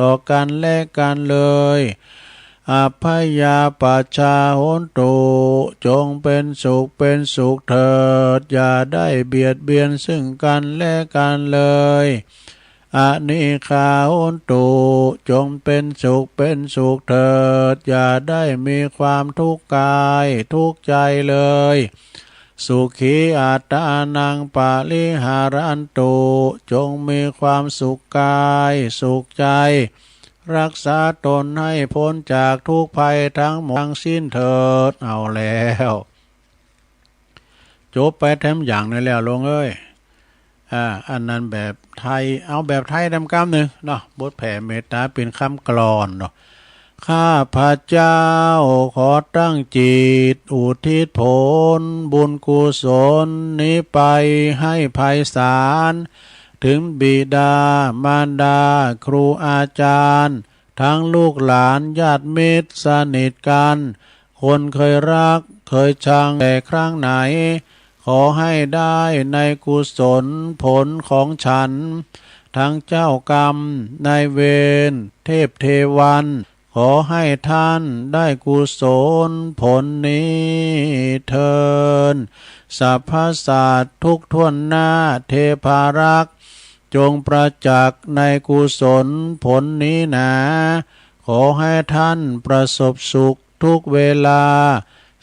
ต่อกันและกันเลยอภัยยาปัชชาโหนตุจงเป็นสุขเถิดอย่าได้เบียดเบียนซึ่งกันและกันเลยอนิฆาโหนตุจงเป็นสุขเถิดอย่าได้มีความทุกข์กายทุกข์ใจเลยสุขีอัตตานังปาลิหารันตุจงมีความสุขกายสุขใจรักษาตนให้พ้นจากทุกภัยทั้งหมดทั้งสิ้นเถิดเอาแล้วจบไปแถมอย่างนึงแล้วลงเอ้ยอันนั้นแบบไทยเอาแบบไทยดำกำหนึ่งเนาะบทแผ่เมตตาเป็นคำกลอนเนาะข้าพระเจ้าขอตั้งจิตอุทิศผลบุญกุศลนี้ไปให้ไพศาลถึงบิดามารดาครูอาจารย์ทั้งลูกหลานญาติมิตรสนิทกันคนเคยรักเคยชังแต่ครั้งไหนขอให้ได้ในกุศลผลของฉันทั้งเจ้ากรรมนายเวรเทพเทวันขอให้ท่านได้กุศลผลนี้เถิดสรรพสัตว์ทุกทวนหน้าเทพารักษ์จงประจักษ์ในกุศลผลนี้นะขอให้ท่านประสบสุขทุกเวลา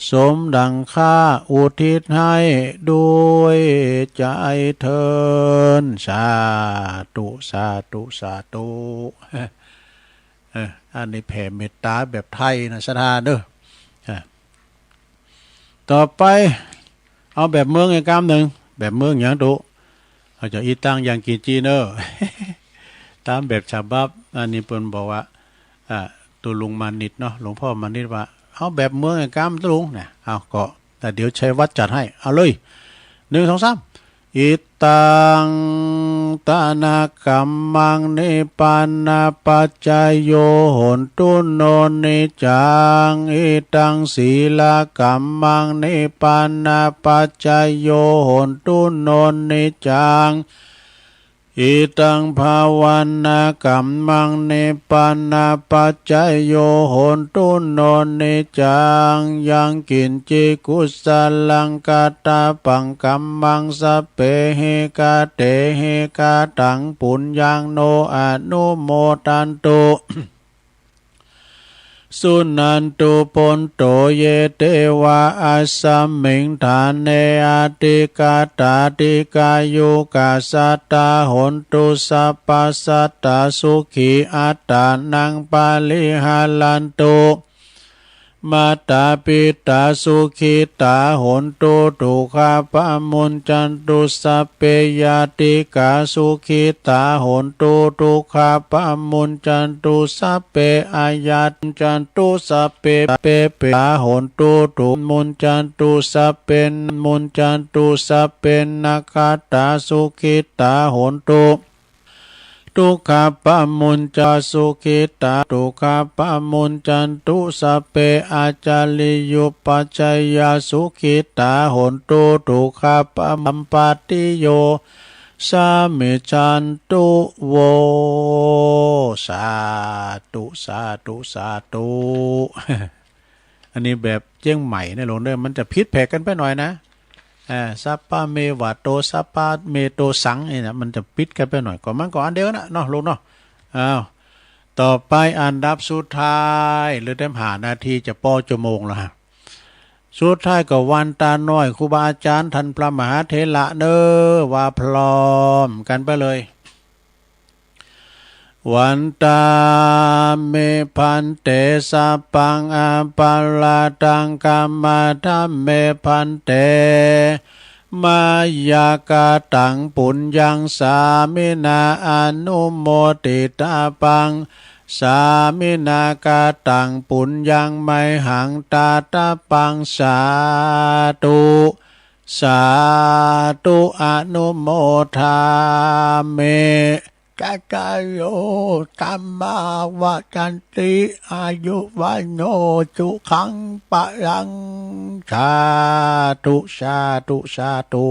สมดังข้าอุทิศให้ด้วยใจเถิดสาธุสาธุสาธุอันนี้แผ่เมตตาแบบไทยนะสถานเด้อต่อไปเอาแบบเมืองอีกคำหนึ่งแบบเมืองอย่างตุเขาจะอีตั้งอย่างกีจีเนอร์ตามแบบฉบับอันนี้เปิ้นบอกว่าตัวลุงมานิดเนาะหลวงพ่อมานิดว่าเอาแบบเมืองอีกคำลุงเนี่ยเอาก็แต่เดี๋ยวใช้วัดจัดให้เอาเลย1 2 3อิตังตานากัมมังนิปานาปัจจายโยโหนตุโนนิจังอิตังศีลกัมมังนิปานาปัจจายโยโหนตุโนนิจังอิตังภาวันนากัมมังนิปานาปัจจายโยโหนตุโนนิจังยังกินจิกุสลังกาตาปังกัมมังสเปเหกาเตเหกาตังปุญญังโนอนุโมตันตุสุนันตุปนโตเยเตวะอัสสมิงฐานเนอติกาตาติกายุกาสัตตาหนตุสัพพสัตตาสุขีอัตตานังปาลิหาลันตุมาตาปิตาสุขิตาหนตุทุกขาปะมุนจันตุสัพเพยติกาสุขิตาหนตุทุกขาปะมุนจันตุสัพเพอายัตจันตุสัพเพเปตาหนตุทุมุนจันตุสัพเพมุนจันตุสัพเพนาคาตาสุขิตาหนตุทุกขปะมุญจาสุขิตาทุกขปะมุญจันตุสัพเพอาจาริยุปัจจยาสุขิตาหนตุทุกขปะมัมปาติโยสามิจันตุโวสาธุสาธุสาธุอันนี้แบบเจียงใหม่ในหลวงเด้อมันจะพิษแผกกันไปหน่อยนะสัปปะเมวะโตสัปปะเมโตสังเนี่ยมันจะปิดกันไปหน่อยก็มันก็อันเดียวนะเนาะลูกเนาะต่อไปอันดับสุดท้ายหรือเต็ม5 นาทีจะป้อชั่วโมงแล้วฮะสุดท้ายก็วันตาน้อยครูบาอาจารย์ท่านพระมหาเถระเด้อว่าพร้อมกันไปเลยวันตาเมพันเตสัพพังอปาลาตังกัมมาธัมเมพันเตมายากาตังปุญญังสามินาอนุโมติตาปังสามินากาตังปุญญังไมหังตาตาปังสาธุสาธุอนุโมทาเมกัจจโยธัมมาวะจันติอายุวันโนสุขังปะลังสาธุสาธุสาธุ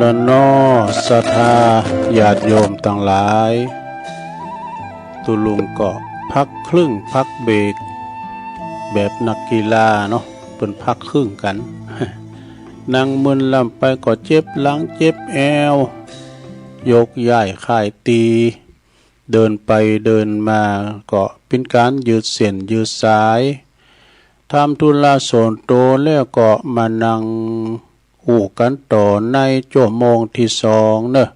ละนอศรัทธาญาติโยมต่างหลายตุลุงก็พักครึ่งพักเบรกแบบนักกีฬาเนาะเป็นพักครึ่งกัน นั่งมึนลำไปก็เจ็บหลังเจ็บแอวยกย้ายข่ายตีเดินไปเดินมาก็เป็นการยืดเส้นยืดสายทำธุระส่วนตัวแล้วก็มานั่งอู่กันต่อในชั่วโมงที่สองเนอะ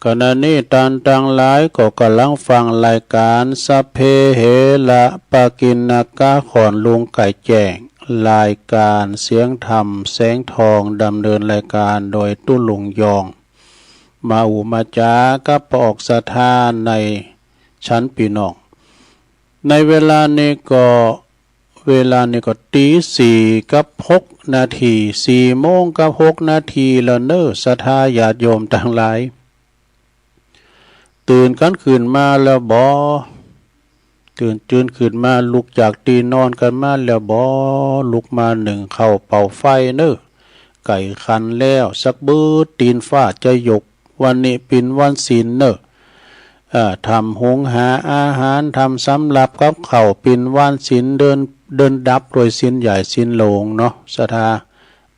ขณะนี้ตานต่างหลายก็กำลังฟังรายการสัพเพเหระปากิณกะขอนลุงไก่แจ้งรายการเสียงธรรมแสงทองดำเนินรายการโดยตุ้ลุงยองมาอูมาจากับปอกสถานในชั้นปีน้องในเวลานี้ก็ตี4:06 4:06 แล้วเนอศรัทธาญาติโยมต่างหลายตื่นกันขึ้นมาแล้วบ่ตื่นขึ้นมาลุกจากตีนอนกันมาแล้วบ่ลุกมาหนึ่งเข้าเป่าไฟเนอไก่คันแล้วสักบื้อตีนฟ้าจะยกวันนี้เป็นวันศีลเนอทำหุงหาอาหารทำสำหรับกับข้าวเป็นวันศีลเดินดับโดยศีลใหญ่ศีลโลงเนาะศรัทธา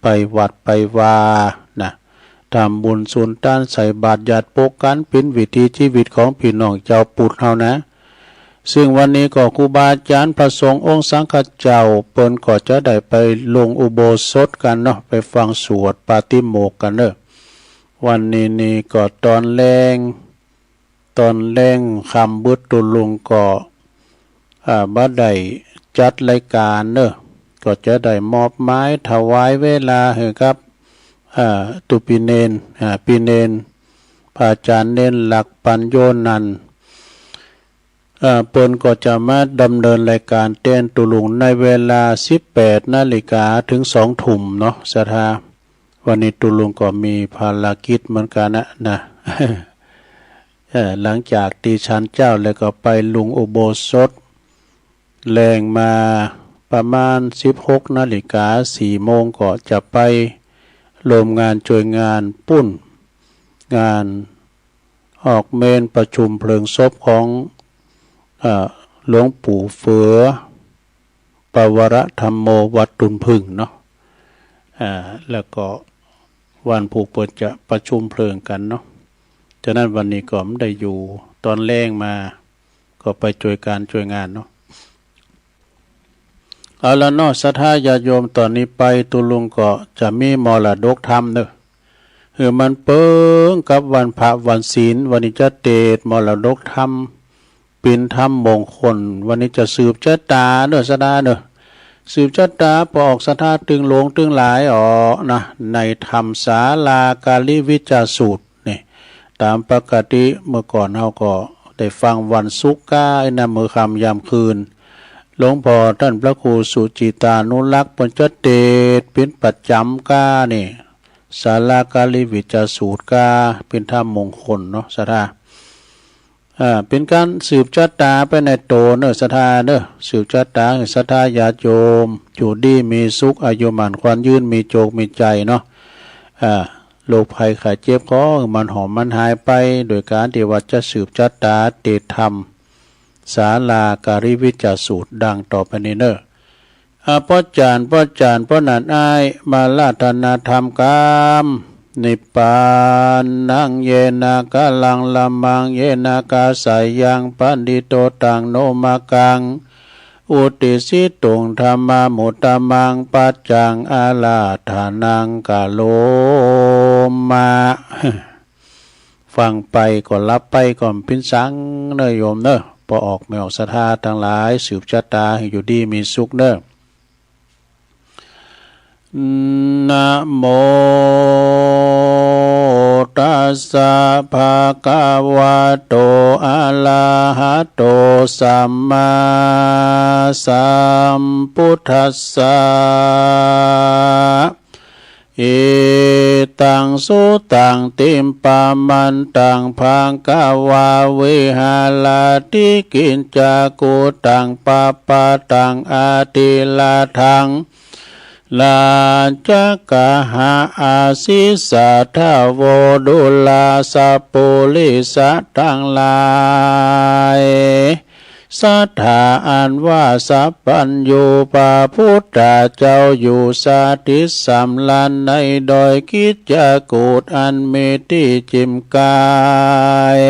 ไปวัดไปวานะทำบุญสุนทานใส่บาตรญาติโปกันเป็นวิถีชีวิตของพี่น้องเจ้าปุถเฮานะซึ่งวันนี้ก็ครูบาอาจารย์พระสงฆ์องค์สังฆเจ้าเปิ้นก็จะได้ไปลงอุโบสถกันเนาะไปฟังสวดปาติโมกข์กันเด้อวันนี้ก็ตอนแรงคำบุตรตุลุงก็บ่ได้จัดรายการเนอะก็จะได้มอบไม้ถวายเวลาให้กับตุปีเนนปีเนนพระอาจารย์เน้นหลักปัญโยนันท์เปิ้นก็จะมาดำเนินรายการเต้นตุลุงในเวลา 18 นาฬิกาถึง 2 ทุ่มเนาะศรัทธาวันนี้ตุลุงก็มีภารกิจเหมือนกันนะ หลังจากตีชันเจ้าแล้วก็ไปลุงอุโบสถแรงมาประมาณ 16 นาฬิกา 4 โมงก็จะไปรวมงานช่วยงานปุ้นงานออกเมนประชุมเพลิงศพของหลวงปู่เฟือปวรธรรมโมวัดตุนพึ่งเนาะแล้วก็วันผูกเปิดจะประชุมเพลิงกันเนาะฉะนั้นวันนี้ก็ไม่ได้อยู่ตอนแรงมาก็ไปช่วยงานเนาะเอาละเนาะศรัทธาญาติโยมตอนนี้ไปตุลุงก็จะมีมรดกธรรมเนอะมันเปิ้งกับวันพระวันศีลวันนี้จะเตดมรดกธรรมเป็นธรรมมงคลวันนี้จะสืบชะตาเนอะศรัทธาเนอะสืบชะตาปอกศรัทธาตึงหลงตึงหลายนะในธรรมศาลากาลิวิจาสูตรนี่ตามปกติเมื่อก่อนเฮาก็ได้ฟังวันศุกร์ก้านะมื้อค่ำยามคืนหลวงพ่อท่านพระครูสุจิตานุรักษ์เปิ้นจะเตดเป็นประจำก้านี่ศาลากาลิวิจาสูตรก้าเป็นธรรมมงคลเนาะศรัทธาเป็นการสืบชะตาไปในโตเนอะศรัทธาเนอะสืบชะตาให้ศรัทธาญาติโยมอยู่ดีมีสุขอายุมั่นขวัญยืนมีโจกมีใจเนาะโรคภัยไข้เจ็บก็มันหอมมันหายไปโดยการที่ว่าจะสืบชะตาเตธรรมศาลาการิวิจาสูตรดังต่อไปนี้เนอะพ่อจานพ่อนันอายมาลาธนาธรรมกามนิพพานนังเยนากาลังละมังเยนากาสายังปันดิโตตังโนมากังอุติสิตุงธรรมามุตตมังปัจจังอาลาธานังกาโลมาฟังไปก็รับไปก่อนพินสังเนยโยมเนอะพอออกไม่ออกศรัทธาทั้งหลายสืบชะตาให้อยู่ดีมีสุขเนอะนะโมตัสสะภะคะวะโตอะระหะโตสัมมาสัมพุทธัสสะเอตังสุตังติมปามันตังภังกวาวิหาลาติกินจากุตังปะปะตังอาติลาทัง ลาจักกะหาอาสิสะทาโวดุลาสัพปุลิสะทั้งหลายสัทธาอันว่าสัพพัญญูปาพุทธเจ้าอยู่สาธิสัมลันในโดยคิดจะกูดอันมีที่จิมกาย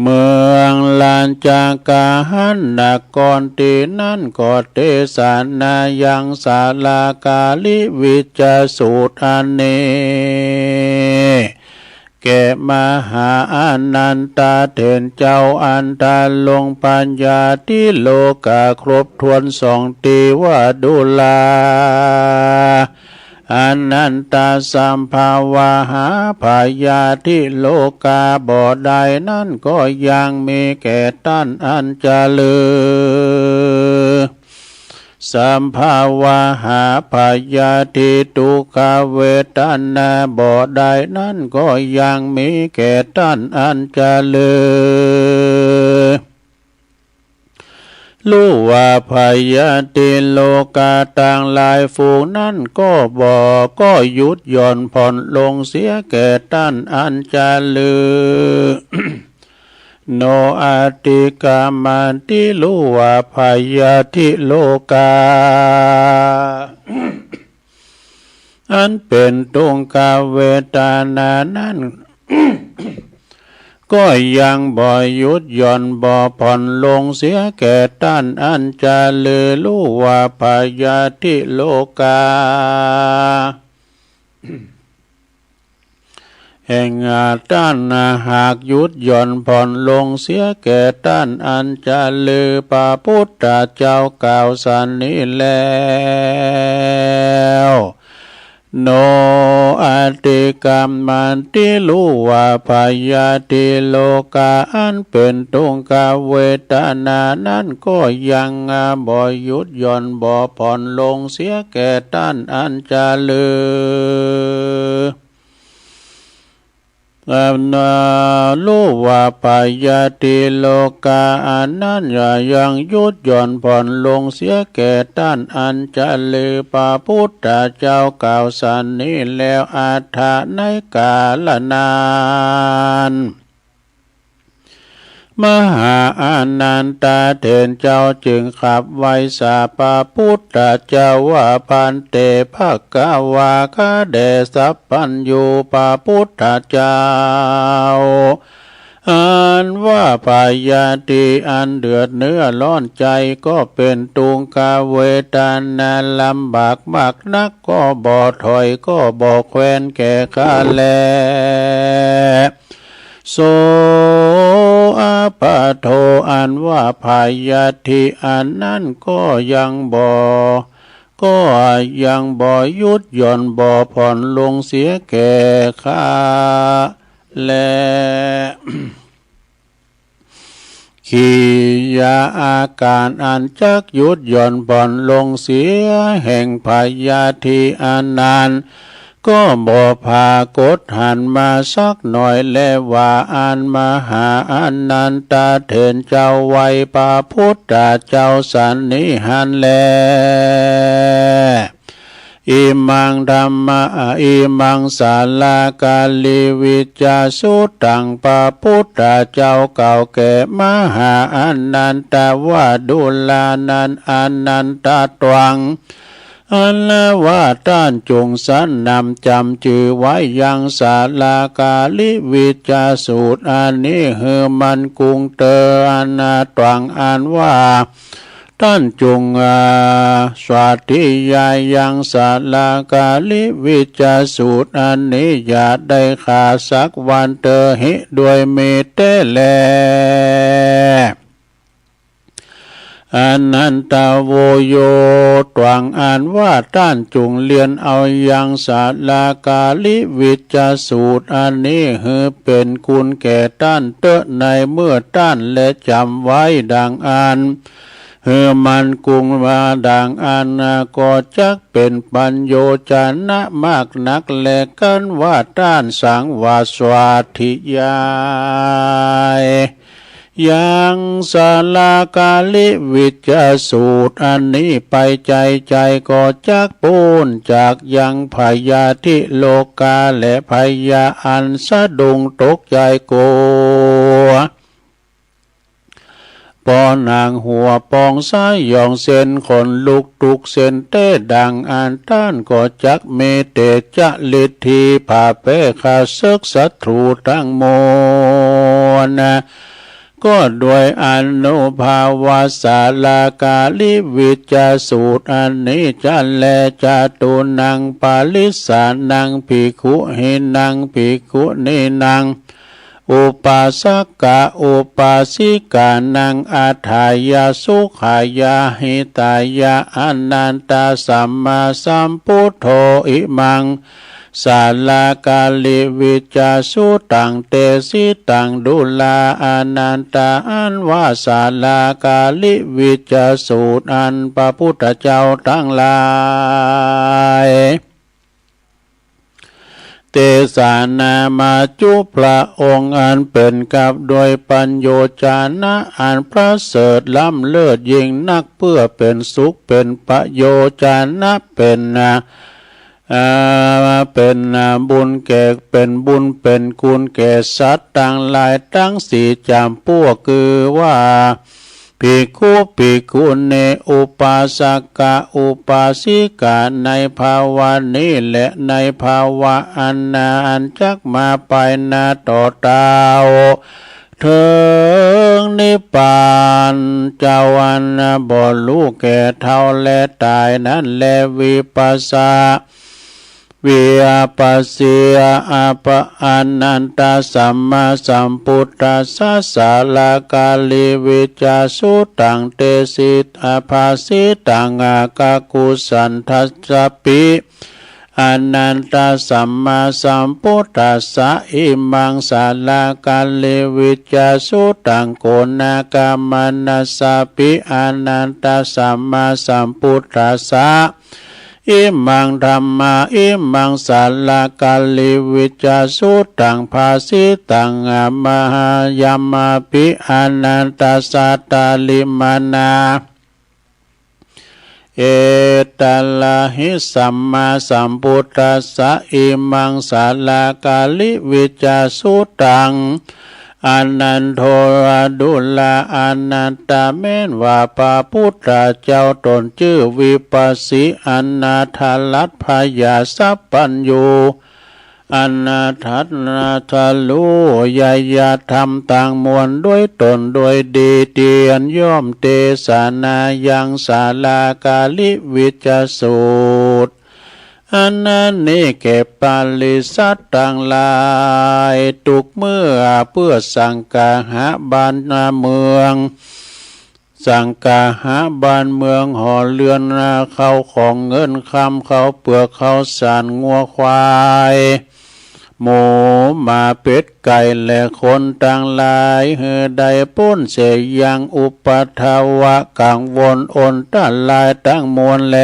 เมืองลานจากาหันนกรตีนั้นก็เทศนายังศาลากาลิวิจสูตรอันนี้แก่มหาอนันตาเถรเจ้าอันตาลงปัญญาที่โลกาครบทวนสองตีว่าดุลาอนันตาสัมภาวะหาพายาที่โลกาบ่อใดนั้นก็ยังมีแก่ท่านอันเจริญสัมภาวะหาพายาทิทุกขเวทนาบ่อใดนั้นก็ยังมีแก่ท่านอันเจริญรู้ว่าพยาติโลกาต่างหลายฝูงนั้นก็ก็หยุดหย่อนผ่อนลงเสียแก่ท่านอันเจริญโนอาติกามันติรู้ว่าพยาธิโลกาอันเป็นตุงกาเวทนานั้นก็ยังบ่หยุดหย่อนบ่ผ่อนลงเสียแก่ท่านอันเจริญรู้ว่าพยาธิโลกาแห่งท่านหากหยุดหย่อนผ่อนลงเสียแก่ท่านอันเจริญพระพุทธเจ้ากล่าวสันนี้แล้วโนอาติกรรมันติรู้ว่าพยาธิโลกาอันเป็นตุงกาเวทนานั้นก็ยังบ่หยุดหย่อนบ่ผ่อนลงเสียแก่ท่านอันเจริญรู้ว่าพยาธิโลกาอันนั้นยังหยุดหย่อนผ่อนลงเสียแก่ท่านอันเจริญพระพุทธเจ้ากล่าวสันนี้แล้วอาถรรพ์ในกาลนานมหาอนันตาเถรเจ้าจึงขับไว้สาพระพุทธเจ้าว่าพันเตภกวาคาเดสัพพัญญูพระพุทธเจ้าอันว่าพยาธิอันเดือดเนื้อร้อนใจก็เป็นตุงกาเวทนาลำบากมากนักก็บ่ถอยก็บ่แควนแก่ข้าแลโสอาปะโทอันว่าพยาธิอันนั้นก็ยังบ่หยุดหย่อนบ่ผ่อนลงเสียแก่ข้าแลขียาอาการอันจักหยุดหย่อนผ่อนลงเสียแห่งพยาธิอันนั้นก็บ่พากดหันมาสักหน่อยแลว่าอันมหาอนันตาเถรเจ้าไว้พระพุทธเจ้าสันนิหันแลอิมังธัมมะอิมังศาลากาลิวิจาสุตังพระพุทธเจ้าเก่าแก่มหาอนันตว่าดุลานันอนันตตวังอันละว่าท่านจงสรรนำจำจือไว้ยังศาลากาลิวิจาสูตรอันนี้เฮมันกุงเตออันตวังอันว่าท่านจงสวัสดิยายังศาลากาลิวิจาสูตรอันนี้อย่าได้ขาดสักวันเตอหิด้วยเมตเตแลอนันตโวโยตวังอ่านว่าท่านจงเรียนเอายังศาลากาลิวิจาสูตรอันนี้ให้เป็นคุณแก่ท่านเตอะในเมื่อท่านและจำไว้ดังอ่านเฮมันกุงมาดังอันก็จักเป็นปัญโยชนะมากนักแลกันว่าท่านสังวาสวัติยาย ยังสาลากาลิวิจสูตรอันนี้ไปใจก็จักปูนจากยังพยาธิโลกาและพยาอันสะดุงตกใจโกปอนางหัวปองสายยองเส้นขนลุกตุกเส้นเต้ดังอ่านต้านก็จักเมเตจะลิทธีผ่าเปขาศึกศัตรูทั้งมวลก็ด้วยอนุภาวาสาลากาลิวิจสูตรอันนี้จันแลจตุนังปาลิสานังภิกขุหินังภิกขุนีนังอุปาสกะอุปาสิกานังอาทายาสุขายาหิตายาอนันตสัมมาสัมพุทโธอิมังสาลากาลิวิจาสุตังเตสิตังดุลาอนันตาอันว่าสาลากาลิวิจาสูตรอันพระพุทธเจ้าทั้งหลายเตสานามาจุพระองค์อันเป็นกับโดยปัญโยจานะอันประเสริฐล้ำเลิศยิ่งนักเพื่อเป็นสุขเป็นประโยจานะเป็นบุญแก่เป็นบุญเป็นคุณแก่สัตว์ต่างหลายทั้งสี่จำพวกคือว่าภิกขุภิกขุณีอุปาสกะอุปาสิกาในภาวะนี้และในภาวะอันนานจักมาไปนาต่อเตาถึงนิพพานเจ้าอันบ่รู้แก่เท่าและตายนั้นแลวิปัสสาวิอาปัสสิอาปะอนันตสัมมาสัมพุทธัสสะสาลากาลิวิจาสุตังเตสิตอาภาสิตังอากากุสันทัสสะปิอนันตสัมมาสัมพุทธัสสะอิมังสาลากาลิวิจาสุตังโกนากามานัสสะปิอนันตสัมมาสัมพุทธัสสะอิมังธัมมาอิมังสาลากาลิวิจาสุตังภาสิตังมหายามาปิอนันตสัตตาลิมานาเอตลาหิสัมมาสัมพุทธัสสะอิมังสาลากาลิวิจาสุตังอนันโทราดุลาอนันตาเมนว่าพระพุทธเจ้าตนชื่อวิปัสสิอนาถลัตพยาสัพพัญญูอนาทัตนาทะลุยายาธรรมต่างมวลด้วยตนโดยดีเตียนย่อมเตสานายังสาลากาลิวิจสูตรอันนั้นนี้แก่ปาลิสัตต่างหลายทุกเมื่อเพื่อสังกาหาบ้านเมืองสังกาหาบ้านเมืองห่อเรือนเขาของเงินคำเขาเปลือกเขาสารงัวควายหมูหมาเป็ดไก่และคนต่างหลายเฮือใดป้นเสยยังอุปทาวะกังวลอนตั้งหลายตั้งมวลแล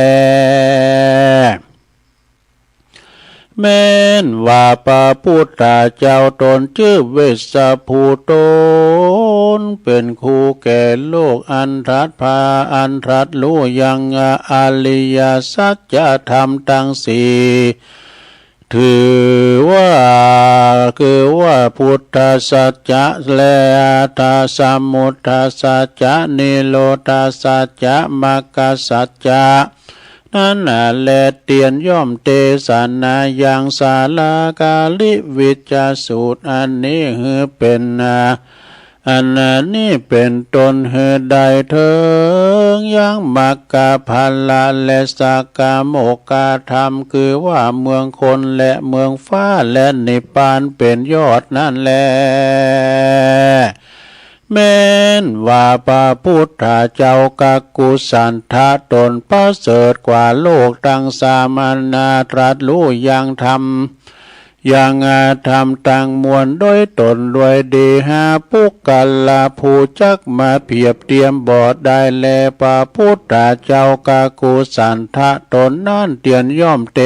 แม้นว่าพระพุทธเจ้าตนชื่อเวสสภูตนเป็นคู่แก่โลกอันทัดพาอันทัดรู้ยังอริยสัจธรรมทั้งสี่ถือว่าคือว่าพุทธสัจจะและอัตถสมุทธสัจจะนิโรธสัจจะมรรคสัจจะนั่นแลเตียนย่อมเตสานายังสาลากาลิวิจาสูตรอันนี้คือเป็นอันนี้เป็นตนเฮือใดเถิงยังมักกะพัลละและสักกะโมกะธรรมคือว่าเมืองคนและเมืองฟ้าและนิพพานเป็นยอดนั่นแลแม้นว่าพระพุทธเจ้ากักกุสันทะตนประเสริฐกว่าโลกทั้งสามัญนาตรัสรู้ยังธรรมยังธรรมต่างมวลโดยตนด้วยดีหาปุกกัลลาผู้จักมาเพียบเทียมบอดได้แลพระพุทธเจ้ากักกุสันทะตนนั่นเตียนย่อมเต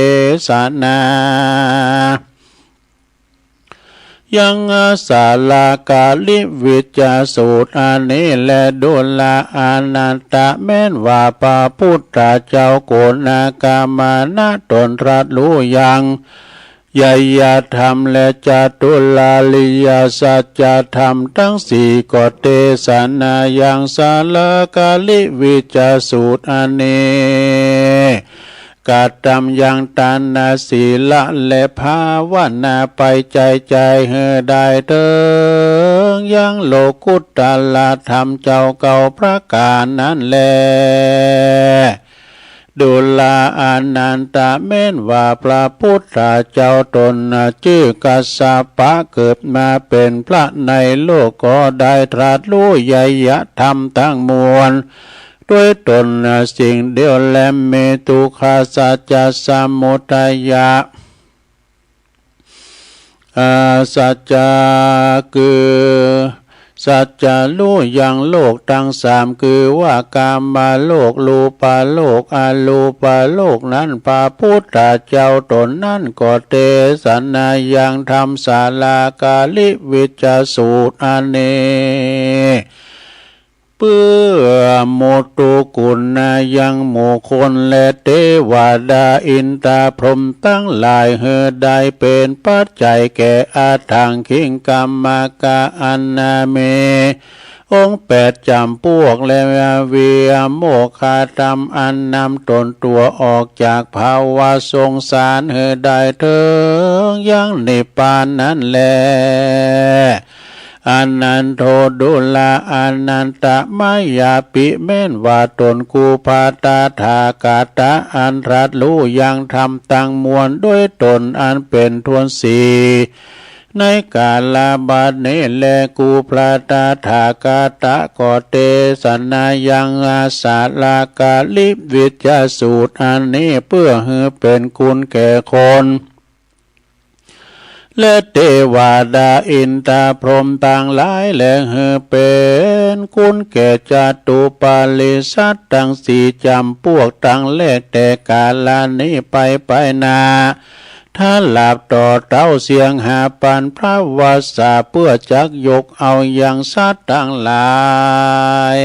สานา ยังศาลากาลิวิจาสูตรอันนี้และดุลาอานันตะแม้นว่าพระพุทธเจ้าโกณากามานะตนตรัสรู้ยังยยธรรมและจตุลาลิยสัจธรรมทั้งสี่ก็เตสนายังศาลากาลิวิจาสูตรอันนี้กาตมยังตานาศีละและภาวนาไปใจเฮได้เถิงยังโลกุตตลธรรมเจ้าเก่าพระกาลนั้นแลดุลาอานันตะแม้นว่าพระพุทธเจ้าตนชื่อกัสสปะเกิดมาเป็นพระในโลกก็ได้ตรัสรู้ไยยธรรมทั้งมวลด้วยตนสิ่งเดียวและเมตุขาสัจจสมุทัยยะสัจจะคือสัจจะรู้อย่างโลกทั้งสามคือว่ากามมาโลกรูปาโลกอรูปาโลกนั้นพระพุทธเจ้าตนนั้นก็เตสนายังธรรมศาลากาลิวิจสูตรอันนี้เพื่อโมตุกุณายังโมคนและเทวดาอินทราพรหมตั้งหลายเฮได้เป็นปัจจัยแก่อาถังคิงกรรมกาอันนาเมองค์แปดจำพวกและเวียโมคาธรรมอันนำตนตัวออกจากภาวะสงสารเฮได้เถิงยังนิพพานนั้นแลอนันโทดุลาอนันตะมายาปิแม้นว่าตนกูปาตาถากาตะอันตรัสรู้ยังทำตั้งมวลด้วยตนอันเป็นทวนสีในกาลบัดนี้แลกูปาตาถากาตะก็เตสนายังอาสาลากาลิวิจสูตรอันนี้เพื่อให้เป็นคุณแก่คนและเทวดาอินทราพรหมต่างหลายและเฮเป็นคุณแก่จตุปาลิสัตทั้งสี่จำพวกตั้งแลกแต่กาลนี้ไปนาถ้าหลับต่อเต้าเสียงหาปันพระวาสาเพื่อจักยกเอาอย่างสัตว์ทั้งหลาย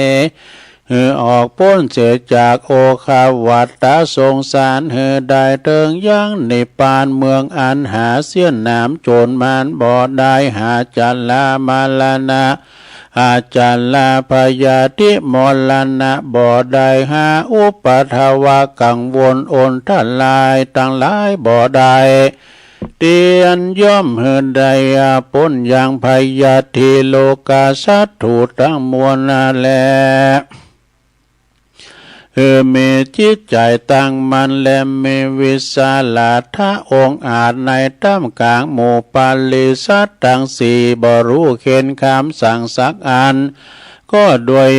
ออกพ้นเสียจากโอคาวัตตาสงสารได้เติงยังนิพพานเมืองอันหาเสี้ยนน้ำโจรมานบ่ได้หาจัลลามาลานะอาจัลลาพยาธิมรณะบ่ได้หาอุปัฏฐวะกังวลอนทลายตั้งหลายบ่ได้เตียนย่อมเหินใดพ้นอย่างพยาธิโลกาสัตถุทั้งมวลนั่นแลมีจิตใจตั้งมันและมีวิสาลาทะองอาจในท่ามกลางหมู่ปาลิสัตทั้งสี่บ่รู้เข็นคำสั่งสักอันก็ด้วย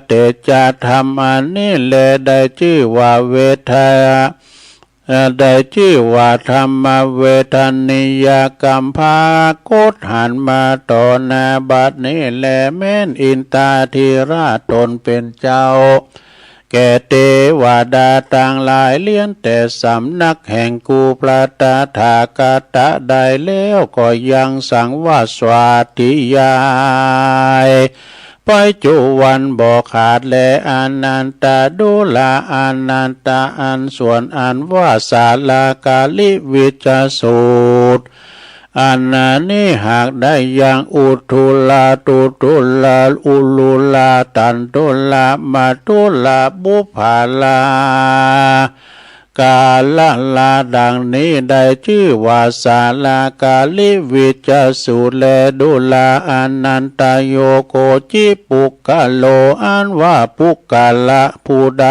เตจาธรรมอันนี้แลได้ชื่อว่าเวทาได้ชื่อว่าธรรมเวทานิยกรรมภาโคตหันมาต่อหน้าบัดนี้แลแม้นอินตาธิราชตนเป็นเจ้าแก่เทวดาต่างหลายเลี้ยนแต่สำนักแห่งกูปาตาถากาตะได้แล้วก็ยังสังวาสวาทิยายไปจุวันบ่ขาดและอนันตดุลาอนันตอันส่วนอันว่าศาลากาลิวิจสูตรอันนี้หากได้อย่างอุทุลาตุตุลาอุลุลาตันตุลามาตุลาบุภาลากาลาดังนี้ได้ชื่อว่าศาลากาลิวิจสูตรและดุลาอนันตโยโกจิปุกกะโลอันว่าปุกกะละผู้ใด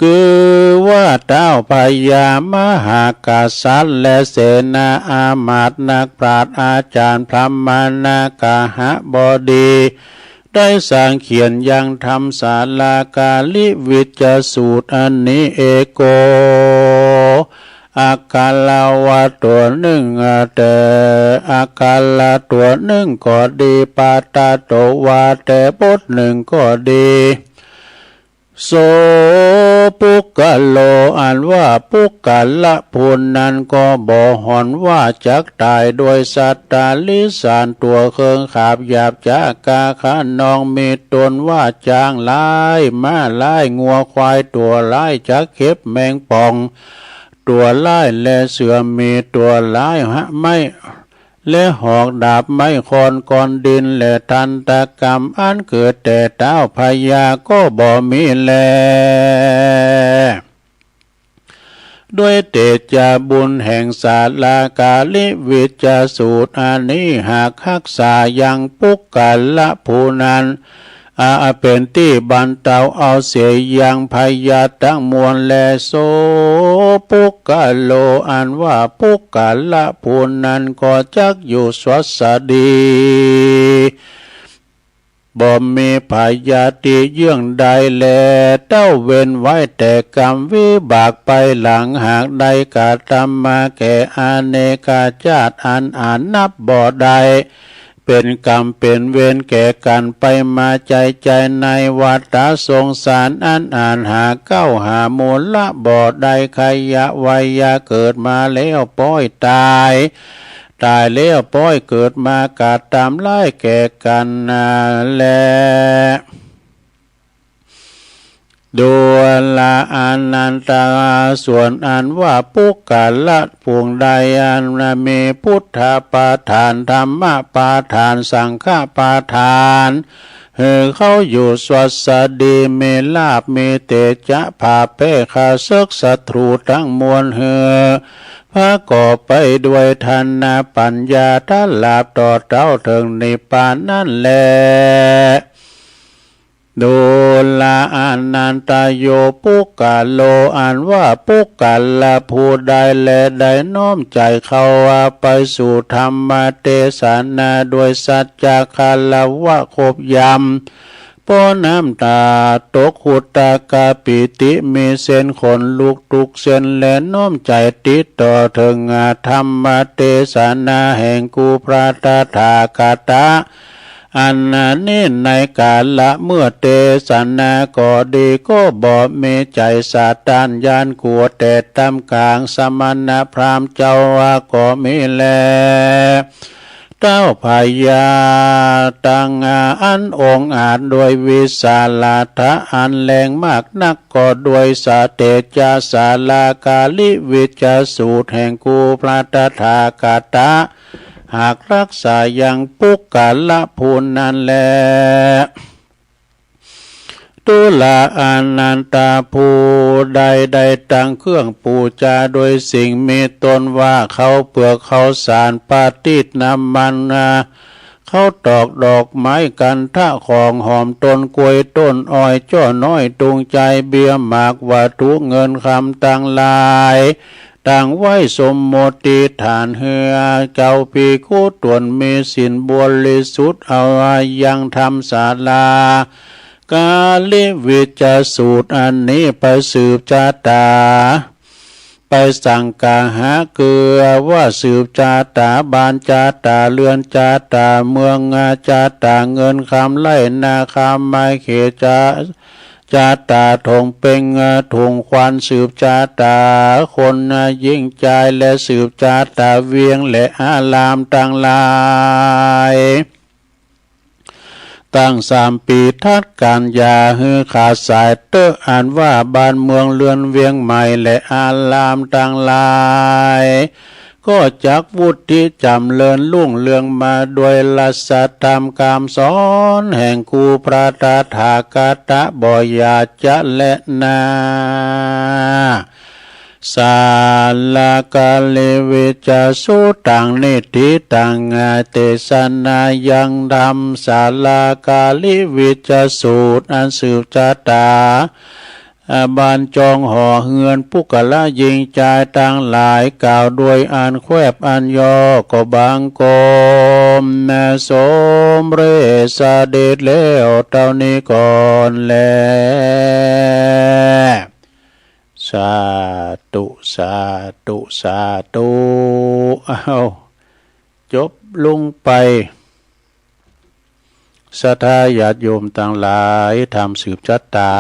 คือว่าเต้าพญามหากษัตริย์และเสนาอามาตย์นักปราชญ์อาจารย์พระมานากาหบดีได้สร้างเขียนยังทำศาลากาลิวิจสูตรอันนี้เอโกอากาลาวะตัวหนึ่งแต่อากาลาตัวหนึ่งก็ดีปาตาโตวาแต่บทหนึ่งก็ดีโส ปุกกะโลอันว่าปุกกะละพูนนั้นก็บ่หอนว่าจักตายโดยสัตตาลิสานตัวเคิงขาบหยาบจากาขานองมีตนว่าจางลายม้าลายงัวควายตัวลายจักเข็บแมงป่องตัวลายและเสือมีตัวลายไม่และหอกดาบไม้คอนกอนดินและทันตกรรมอันเกิดแต่เต้าพญาก็บ่มีแลด้วยเตจาบุญแห่งศาลากาลิวิจาสูตรอันนี้หากรักษายังปุกกะละผู้นั้นเป็นที่บรรเทาเอาเสียยังพยาทั้งมวลแลโสปุกกะโลอันว่าปุกกะละผู้นั้นก็จักอยู่สวัสดีบ่มีพยาธิเยื่องใดแลเต้าเว้นไว้แต่กรรมวิบากไปหลังหากใดกาทำมาแก่อาเนกาชาติอันนับบ่ได้เป็นกรรมเป็นเวรแก่กันไปมาใจในวัฏสงสารอันหาเก้าหามูลละบ่ได้ขยะวัยยาเกิดมาแล้วป้อยตายแล้วป้อยเกิดมากาตามไล่แก่กันแลดูละอนันตาส่วนอันว่าปุกกะละพวงใดอันมีพุทธปาทานธรรมปาทานสังฆปาทานเขาอยู่สวัสดีมีลาภมีเตจะภาเปขาศึกศัตรูทั้งมวลพระก่อไปด้วยทันนาปัญญาทัลาบต่อเต้าถึงนิพพานนั่นแลดูลาอนันตโยปุกกะโลอันว่าปุกกะละผู้ใดแลได้น้อมใจเขาไปสู่ธรรมเทศนาโดยสัจจคาลวะคบยำป้อน้ำตาตกขุตากาปิติมีเส้นขนลุกทุกเส้นและน้อมใจติดต่อถึงธรรมเทศนาแห่งกูพระตถาคตอันนี้ในกาละเมื่อเทศนาก็ดีก็บ่มีใจสาตานยานกลัวแต่ตามกลางสมณพราหมณ์เจ้าก็มีแลเต้าพญาตังอันองอาจโดยวิสาลาทะอันแรงมากนักก็ด้วยสาเตจาสาลากาลิวิจาสูตรแห่งกูพระตถาคตหากรักษาอย่างปุกกะละพูนนั้นแลตุลาอนันตาภูใดตั้งเครื่องปูจาโดยสิ่งมีตนว่าเขาเปลือกเขาสารปาติดน้ำมันเขาตอกดอกไม้กันท่าของหอมต้นกล้วยต้นอ้อยจ้อน้อยตุงใจเบียหมากวัตถุเงินคำต่างลายต่างไว้สมมติฐานเฮือเจ้าปีคู่ตวนมีสินบริสุทธิ์เอายังทำศาลากาลิวิจาสูตรอันนี้ไปสืบจาตาไปสั่งกาหาเกือว่าสืบจาตาบานจาตาเรือนจาตาเมืองจาตาเงินคำไล่นาคำไม้เขจาตาทงเป็งทงควันสืบจาตาคนยิ่งใจและสืบจาตาเวียงและอาลามต่างลายตั้ง3 ปีทัดการยาฮือขาดสายเตออ่านว่าบ้านเมืองเรือนเวียงใหม่และอาลามต่างลายก็จักวุฒิจำเลินลุ่งเรืองมาโดยลัสธรรมคำสอนแห่งครูพระตถาคตบ่อยาจะและนาสาลากาเลวิจาสุตังนิทิตังเตสนายังธรรมสาลากาลิวิจาสูตรอันสืบจาตาบานจองห่อเฮือนปุกละยิงใจต่างหลายกล่าวด้วยอันแควบอันยอก็บางกมสมเรสเดชแล้วเท่านี้ก่อนแลสาธุสาธุสาธุจบลงไปศรัทธาญาติโยมต่างหลายทำสืบจัตตา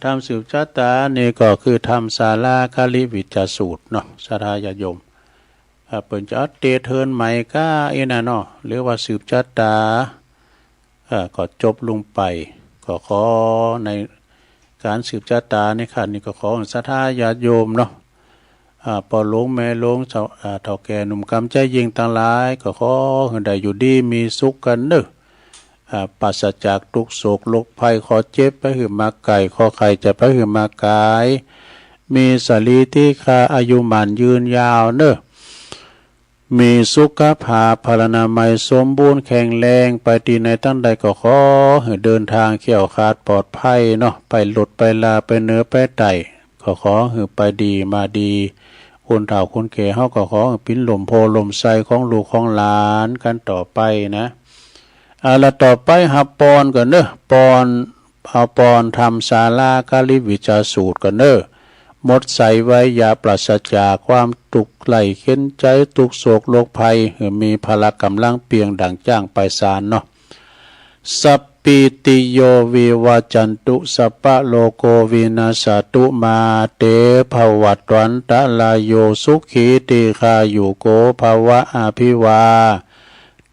ทำสืบชาตานี่ก็คือทำศาลาคาลิวิจสูตรเนาะศรัทธาญาติโยมเปิ่นจะอัปเดตเทินใหม่ก็น่ะเนาะหรือว่าสืบชาตาก็จบลงไปก็ขอในการสืบชาตาในขั้นนี้ก็ขอศรัทธาญาติโยมเนาะปอหลวงแม่หลวงเฒ่าแก่หนุ่มกำใจยิงทั้งหลายก็ขอให้ได้อยู่ดีมีสุขกันเด้อปราศจากทุกโศกโรคภัยขอเจ็บไปหือมาไก่ขอไข่จะไปหือมากายมีสรีที่คาอายุมันยืนยาวเด้อมีสุขภาพพลานามัยสมบูรณ์แข็งแรงไปดีในตั้งใดก็ขอให้เดินทางเขี่ยวขาดปลอดภัยเนาะไปหลุดไปลาไปเนื้อไปไตก็ขอให้ไปดีมาดีคนเฒ่าคนแก่เฮาก็ขอให้ปิ้นลมโพลมใสของลูกของหลานกันต่อไปนะแล้วต่อไปหับปอนก่อนเด้อปอนเอาปอนทำศาลากาลิวิจาสูตรก่อนเด้อหมดใส่ไว้อย่าปราศจากความทุกข์ไหลเข็นใจทุกโศกโรคภัยมีพละกำลังเปียงดังจ้างไปศาลเนาะสัพปิติโยวิวัจจันตุสัพพะโลโกวินาศตุมาเตภวัตวันตะลายโยสุขีติคายุโกภวะอภิวา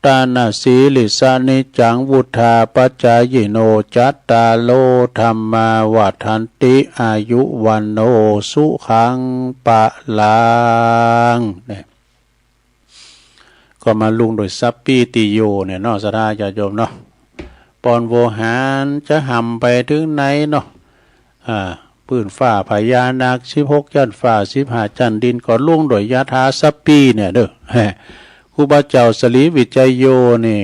ตานาสีลิสานิจังวุธาปัจจายโนจัตตาโลธรรมาวัฏันติอายุวันโนสุขังปะลังเนี่ยก็มาลุงโดยสัพพิติโยเนี่ยเนาะศรัทธาญาติโยมเนาะปอนโวหารจะหำไปถึงไหนเนาะปืนฝ่าพญานาค16จันฝ่า15จันดินก็ลุงโดยยะถาสัพพิเนี่ยเด้อครูบาเจ้าสลีวิจัยโยนี่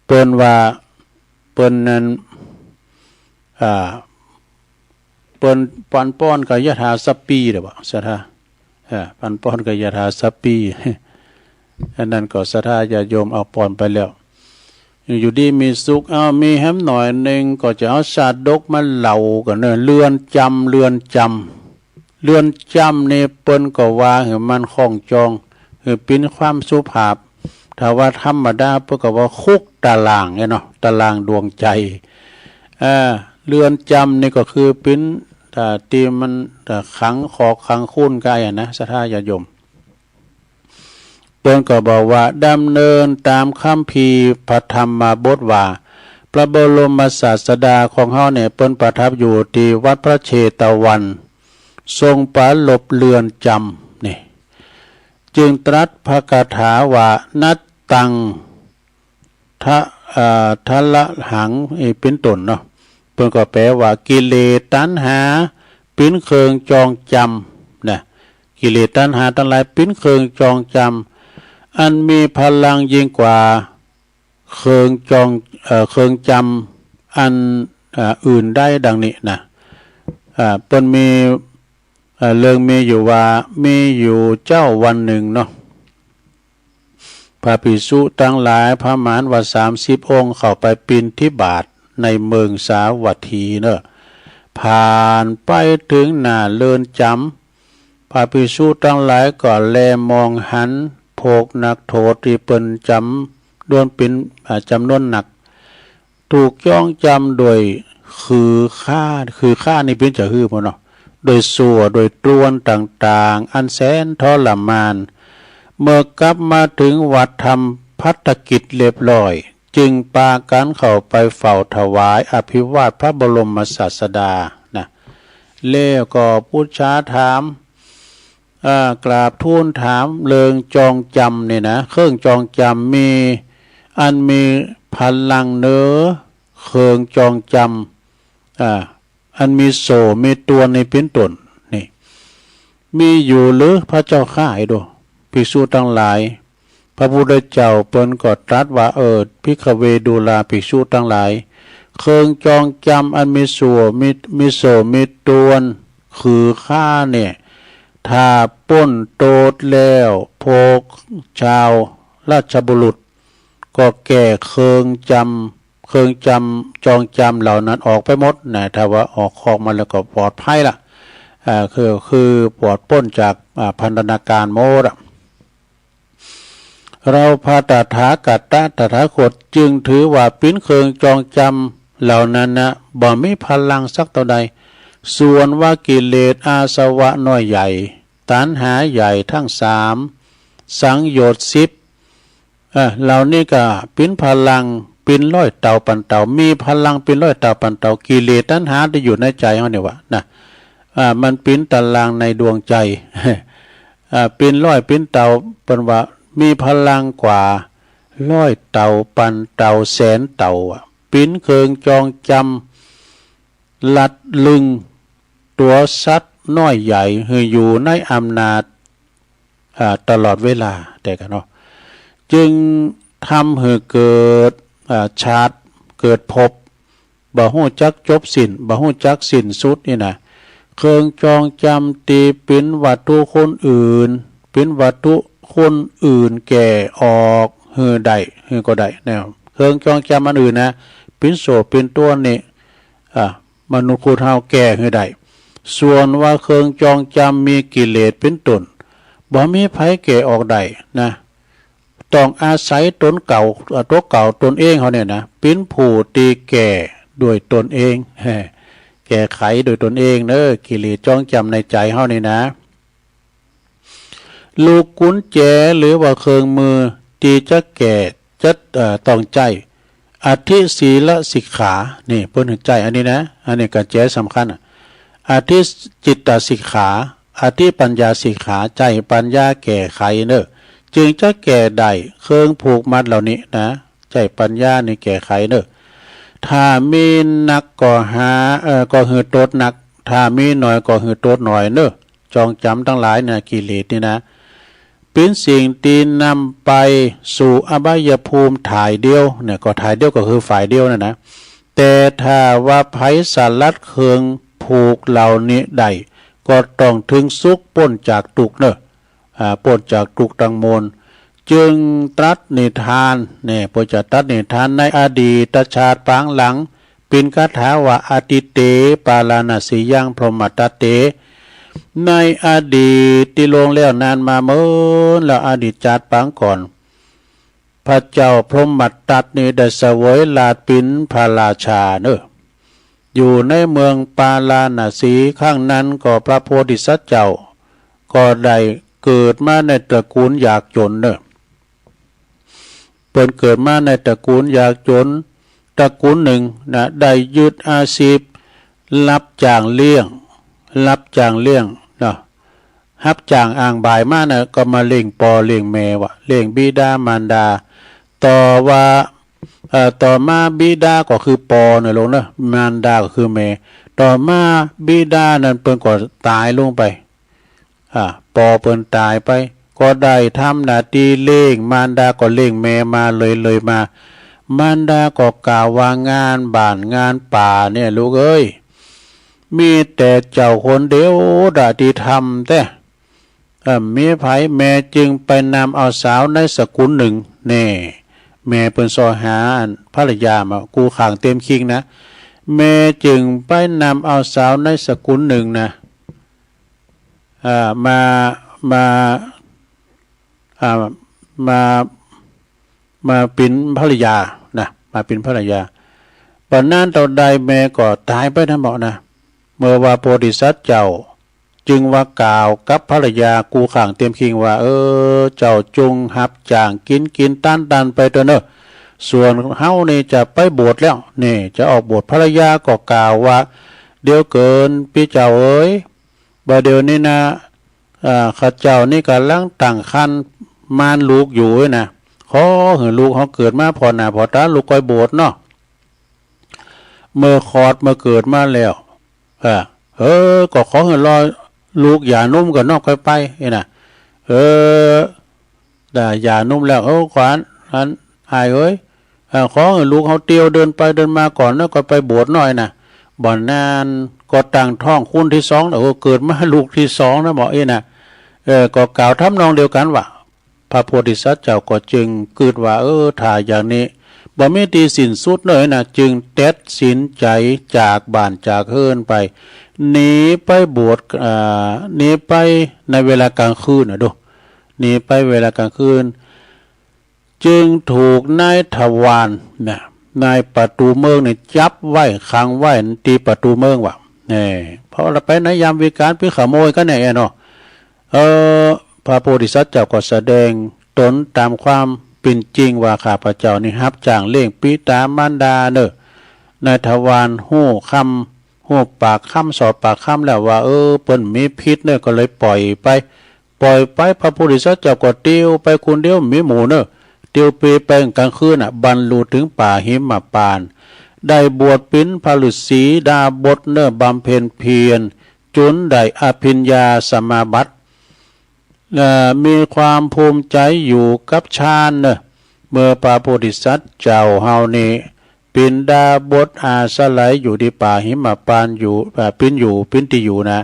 เปิ้นว่าเปิ้นนั้นเปิ้นปันป้อนกับยะถาสัพปีเด้อบ่ศรัทธาปันป้อนกับยะถาสัพปีอันนั้นก็ศรัทธาญาติโยมเอาป้อนไปแล้วอยู่ดีมีสุขมีแฮมหน่อยนึงก็จะเอาสาดดกมาเหล่ากันเด้อเรือนจำนี่เปิ้นก็ว่าให้มันคล้องจองเป็นความสุภาพถ้าว่าธรรมดาเพื่อกับว่าคุกตารางเนาะตารางดวงใจเรือนจำนี่ก็คือเป็นตีมันขังขอกขังคุ้นกายนะศรัทธาญาติโยมเปิ้นก็บอกว่าดำเนินตามคัมภีร์พระธรรมบทว่าพระบรมศาสดาของเฮาเนี่ยเปิ้นประทับอยู่ที่วัดพระเชตวันทรงปราลบเรือนจำนี่จึงตรัสพระคาถาว่านัตตังทะละหังเป็นต้นเนาะเพิ่นก็แปลว่ากิเลสตัณหาปิ้นเคืองจองจำนะกิเลสตัณหาทั้งหลายปิ้นเคืองจองจำอันมีพลังยิ่งกว่าเคืองจำอันอื่นได้ดังนี้นะเพิ่นมีเรื่องมีอยู่ว่ามีอยู่เจ้าวันหนึ่งเนาะพระภิกษุทั้งหลายพระมหานว่า30 องค์เข้าไปปิณฑบาตในเมืองสาวัตถีเนอะผ่านไปถึงหน้าเรือนจำพระภิกษุทั้งหลายก็แลมองหันโภกนักโทษที่เปิ้นจำด้วนเป็นจำนวนหนักถูกย่องจำโดยคือฆ่านี่เป็นจะฮือบ่เนาะโดยสัวโดยตรวนต่างๆอันแสนทรมานเมื่อกลับมาถึงวัดทำภัตกิจเรียบร้อยจึงปากันเข้าไปเฝ้าถวายอภิวาทพระบรมศาสดานะแล้วก็พุทธาถามกราบทูลถามเริงจองจำเนี่ยนะเครื่องจองจำมีอันมีพลังเนื้อเครื่องจองจำอันมีโสมีตัวในเป็นต้นนี่มีอยู่หรือพระเจ้าข้าให้ดูภิกษุทั้งหลายพระพุทธเจ้าเปิ้นก็ตรัสว่าภิกขเวดูลาภิกษุทั้งหลายเครื่องจองจำอันมีสัวมีโสมีตัวคือข้าเนี่ยถ้าป้นโตดแล้วพวกชาวราชบุรุษก็แก่เครื่องจำจองจำเหล่านั้นออกไปหมดนะถ้าว่าออกมาแล้วก็ปลอดภัยละคือปลอดพ้นจากพันธนาการโมดเราพระตถาคตจึงถือว่าปิ้นเครื่องจองจำ เหล่านั้นนะบ่มีพลังสักเท่าใดส่วนว่ากิเลสอาสวะน้อยใหญ่ตัณหาใหญ่ทั้งสามสังโยชน์สิบเหล่านี้ก็เป็นพลังเป็นร้อยเต่าปันเต่ามีพลังเป็นร้อยเต่าปันเต่ากิเลสตัณหาที่อยู่ในใจเขาเนี่ยวะนะมันเป็นตารางในดวงใจเป็นร้อยเป็นเต่าเป็นว่ามีพลังกว่าร้อยเต่าปันเต่าแสนเต่าปิ้นเคืองจองจำลัดลึงตัวสัตว์น้อยใหญ่อยู่ในอำนาจตลอดเวลาแต่กันเนาะจึงทำให้เกิดชาติเกิดภพบ่ฮู้จักจบสิ้นบ่ฮู้จักสิ้นสุดนี่นะเครื่องจองจำตีเป็นวัตถุคนอื่นเป็นวัตถุคนอื่นแก่ออกได้ก็ได้แนวเครื่องจองจำอันอื่นนะเป็นโสเป็นตัวนี่มนุษย์ผู้เฒ่าแก่ได้ส่วนว่าเครื่องจองจำมีกิเลสเป็นต้นบ่มีไผแก่ออกได้นะต้องอาศัยตนเก่าตัวเก่าตนเองเขาเนี่ยนะเป็นผู้ตีแก่ด้วยตนเองแก้ไขโดยตนเองเนอะกิเลสจองจำในใจเขานี่นะลูกกุญแจหรือว่าเครื่องมือตีจะแก่จะต้องใจอธิศีลสิกขานี่เพิ่นถึงใจอันนี้นะอันนี้การแจ้สำคัญอธิจิตตสิกขาอธิปัญญาสิกขาใจปัญญาแก้ไขเนอะจึงจะแก่ได้เครื่องผูกมัดเหล่านี้นะใจปัญญานี่แก้ไขเนอะถ้ามีนักก็หาก็หือโตดนักถ้ามีหน่อยก็หือโตดหน่อยเนอะจองจำทั้งหลายเนี่ยกิเลสนี่นะเป็นสิ่งที่นำไปสู่อบายภูมิถ่ายเดียวเนี่ยก็ถ่ายเดียวก็คือฝ่ายเดียวนะแต่ถ้าว่าไผสลัดเครื่องผูกเหล่านี้ได้ก็ต้องถึงสุขพ้นจากทุกข์เนอะพ้นจากทุกข์ทั้งมวลจึงตรัสนิทานเนี่ยพระเจ้าตรัสนิทานในอดีตชาติปางหลังเป็นคาถาว่าอติเตปาลานาสียังพรหมตเตในอดีตที่ลงแล้วนานมาเมื่อแล้วอดีตชาติปางก่อนพระเจ้าพรหมตัดนี่ได้เสวยลาปินพระราชาเนอะอยู่ในเมืองปาลานาสีข้างนั้นก็พระโพธิสัตว์เจ้าก็ได้เกิดมาในตระกูลยากจนเนอะเปิดเกิดมาในตระกูลยากจนตระกูลหนึ่งนะได้ยึดอาชีพรับจ้างเลี้ยงเนาะรับจ้างอ่างบ่ายมานะก็มาเลี้ยงปอเลี้ยงแม่เลี้ยงบิดามารดาต่อมาบิดาก็คือปอเนี่ยลงนะมารดาก็คือแม่ต่อมาบิดานั้นเพิ่นก็ตายลงไปปอเพิ่นตายไปก็ได้ทำหน้าที่เลี้ยงมารดาก็เลี้ยงแม่มาเลยมามารดาก็กล่าวว่างานบ้านงานป่าเนี่ยลูกเอ้ยมีแต่เจ้าคนเดียวที่ทำแต่มีไผแม่จึงไปนำเอาสาวในสกุลหนึ่งแน่แม่เพิ่นซอหาภรรยามากูขังเต็มคิงนะแม่จึงไปนำเอาสาวในสกุลหนึ่งนะมาเป็นภรรยานะมาเป็นภรรยาปานนั้นต่อใดแม่ก็ตายไปนะบอกนะเมื่อว่าโพธิสัตว์เจ้าจึงว่ากล่าวกับภรรยากูขังเต็มคิงว่าเจ้าจงหับจางกินตันไปเถอะเนอะส่วนเฮานี่จะไปบวชแล้วนี่จะออกบวชภรรยาก็กล่าวว่าเดี๋ยวเกินพี่เจ้าเอ้ยบ่เดี๋ยวนี้นะข้าเจ้านี่กำลังตั้งครรภ์มารลูกอยู่นะขอให้ลูกเขาเกิดมาพอหน้าพอตาลูกก้อยบวชเนาะเมื่อคลอดมาเกิดมาแล้วก็ขอให้รอลูกอย่านุ่มกับนอกไปนะแต่อย่านุ่มแล้วขวานอันหายขอให้ลูกเขาเตียวเดินไปเดินมาก่อนแล้วก็ไปบวชหน่อยนะบ่อนนานก็ตั้งท้องคุณที่สองเกิดมาลูกที่สองนะบอกนะก็กล่าวทำนองเดียวกันว่าพระโพธิสัตว์เจ้าก็จึงเกิดว่าถ้าอย่างนี้บ่มีที่สิ้นสุดเลยนะจึงตัดสินใจจากบ้านจากเฮือนไปหนีไปบวชหนีไปในเวลากลางคืนดูหนีไปเวลากลางคืนจึงถูกนายทวารนะ นายประตูเมืองเนี่ยจับไว้ขังไว้ตีประตูเมืองว่ะเนี่ยเพราะเราไปในยามวิการพิขโมยก็เนี่ยเนาะพระโพธิสัตว์เจ้าก็แสดงตนตามความเป็นจริงว่าข้าพเจ้านี่รับจ้างเลี้ยงปิตามารดาเนอะนายทวารหู้คำหู้ปากคำสอบปากคำแล้วว่าเปิ้นมีพิษเนี่ยก็เลยปล่อยไปพระโพธิสัตว์เจ้าก็เตียวไปคนเดียวมีหมูเนอะเตียวไปกลางคืนบรรลุถึงป่าหิมพานต์ได้บวชเป็นพระฤาษีดาบทเนอะบำเพ็ญเพียรจนได้อภิญญาสมาบัติมีความภูมิใจอยู่กับฌานเนอะเมื่อพระโพธิสัตว์เจ้าเฮานี้เป็นดาบทอาศัยอยู่ที่ป่าหิมพานต์อยู่ปินที่อยู่นะ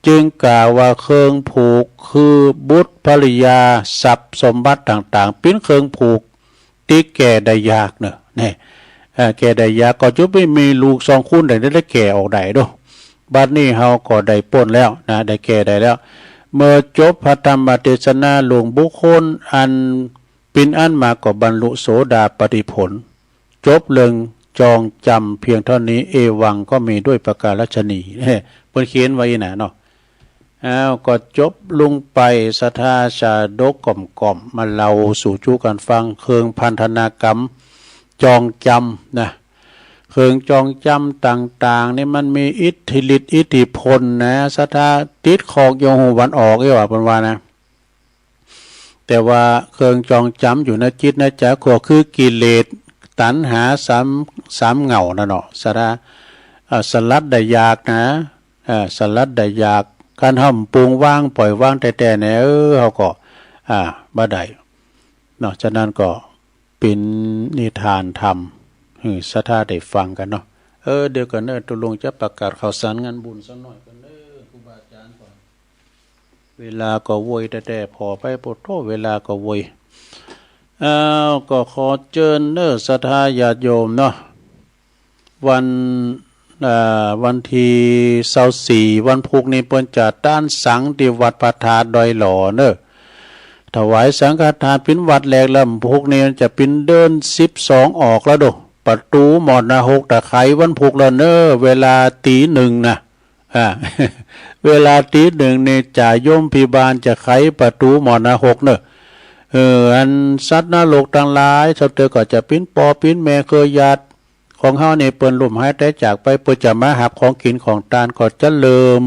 จึงกล่าวว่าเครื่องผูกคือบุตรภริยาทรัพย์สมบัติต่างๆเป็นเครื่องผูกที่แก่ได้ยากเนอะนี่แก่ได้ยากก็จะไม่มีลูก2คนได้แก่ออกได้ด้วยบัดนี้เฮาก็ได้พ้นแล้วนะได้แก่ได้แล้วเมื่อจบพระธรรมเทศนาหลวงบุคคลอันปินอันมาก็บรรลุโสดาปัตติผลจบเรื่องจองจำเพียงเท่านี้เอวังก็มีด้วยประการฉนีเพิ่นเขียนไว้นะเนาะก็จบลงไปสทาชาดกก่อมมาเล่าสู่จูกันฟังเครื่องพันธนากรรมจองจำนะเครื่องจองจำต่างๆนี่มันมีอิทธิฤทธิ์อิทธิพลนะสทาติดของโยหูวันออกว่าเป็นว่านะแต่ว่าเครื่องจองจำอยู่ในจิตในใจก็คือกิเลสตัณหาสามเหงานะเนาะสลัดได้ยากนะสลัดได้ยากการห้ำปรุงว่างปล่อยว่างแต่เนี่ยเขาก็บ่ได้เนาะฉะนั้นก็เป็นนิทานธรรมสะท่าได้ฟังกันเนาะเดี๋ยวกันตุลงจะประกาศข่าวสารงานบุญสักหน่อยกันครูบาอาจารย์ก่อนเวลาก็โวยแต่พอไปปวดโทเวลาก็โวยก็ขอเชิญศรัทธาญาติโยมเนาะวันที่24วันพุธนี้เปิ้นจะต้านสังที่วัดพระธาตุดอยหล่อถวายสังฆทานเป็นวัดแรกแล้วพุธนี้จะเป็นเดิน12ออกแล้วดูประตูหมอดนะ6ตะไคร้วันพุธแล้วเวลาตีหนึ่งนะเวลาตีหนึ่งเนี่ยจ่าโยมพิบาลจะไขประตูหมอดนะ6อันสัตว์นรกต่างหลายชาวเตอก็จะปิ้นปอปิ้นแม่เคยญาติของเฮาเนี่ยเปิ้นลมหายใจจากไปเปิ้นจะมาหับของกินของทานก็จะเริ่ม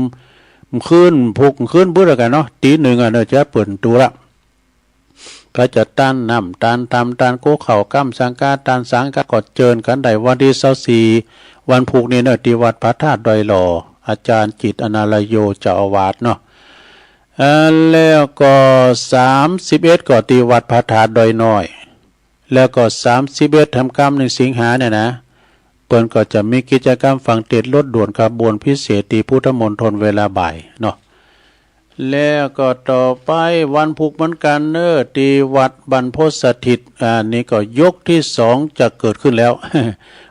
ขึ้นพุกขึ้นบุญกันเนาะตีหนึ่งจะเปิดตัวละก็จะต้านนำต้านทำต้านโกเข่ากั้มสังกาต้านสังกากอดเจิญกันได้วันที่24วันพุกนี้ที่วัดพระธาตุดอยหล่ออาจารย์จิตอนาลโยเจ้าอาวาสเนาะแล้วก็31ก็ที่วัดพระธาตุดอยน้อยแล้วก็31ทำกรรม1สิงหาเนี่ยนะเปิ้นก็จะมีกิจกรรมฝังเต็ดรถด่วนขบวนพิเศษที่พุทธมณฑลเวลาบ่ายเนาะแล้วก็ต่อไปวันพุธเหมือนกันที่วัดบรรพตสถิตนี่ก็ยกที่2จะเกิดขึ้นแล้ว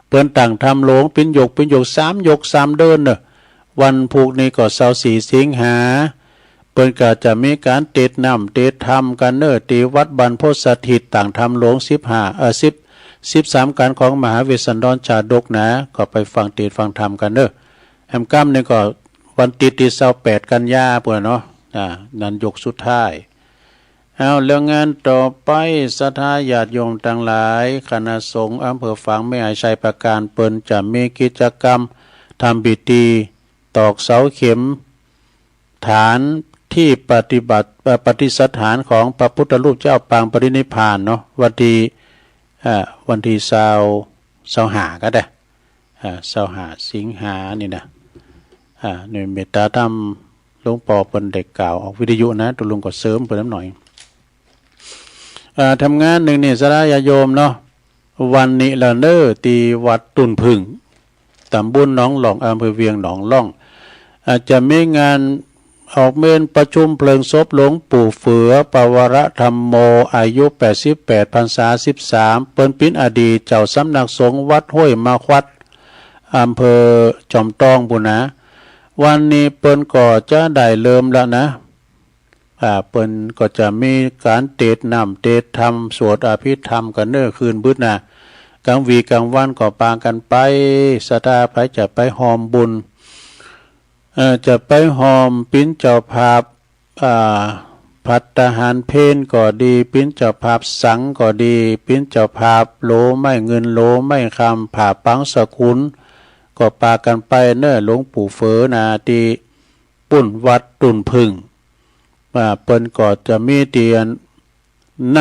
เปิ้นต่างทำโลงเป็นยก3ยก3เดินวันพุธนี้ก็24สิงหาเปิ้นก็จะมีการเตดน้ำเตดธรรมกันที่วัดบรรพตสถิตต่างทำโลง13การของมหาเวสสันดรชาดกนะก็ไปฟังเทศน์ฟังธรรมกันแอมกั้มนี่ก็วันติด28กันยาปุ่นเนาะนันยกสุดท้ายแล้วงานต่อไปศรัทธาญาติโยมทั้งหลายคณะสงฆ์อำเภอฝางแม่ไอชัยประการเปิ้นจะมีกิจกรรมทำพิธีตอกเสาเข็มฐานที่ปฏิสถานของพระพุทธรูปเจ้าปางปรินิพพานเนาะวันที่25ก็ได้25สิงหานี่นะในเมตตาธรรมหลวงปอเปิ้นเด็กกล่าวออกวิทยุนะตุลุงก็เสริมเพิ่นน้ำหน่อยทำงานหนึ่งนี่สระญาโยมเนาะวันนี้ละตีวัดตุนพึ่งตำบลหนองหลองอำเภอเวียงหนองล่องจะมีงานออกเมนประชุมเพลิงศพหลวงปู่เฟือปวรธรรมโมอายุ88พรรษา13เปิ้นเป็นอดีตเจ้าสำนักสงฆ์วัดห้วยมาควัดอำเภอจอมตองบุนะวันนี้เปิ้นก็จะได้เริ่มแล้วนะเปิ้นก็จะมีการเทศน์นำเทศน์ธรรมสวดอภิธรรมกันคืนบึดนะ กลางวีกลางวันก็ปากันไปศรัทธาไปจะไปหอมบุญจะไปหอมปิ้นเจ้าภาพพัตตาหารเพนก็ดีปิ้นเจ้าภาพสังก็ดีปิ้นเจ้าภาพโลไม่เงินโลไม่คำผ่าปังสกุลก็ปากันไปเน้อหลวงปู่เฝอนาตีปุ่นวัดตุนพึ่งเปิ้นก็จะมีเตียนณ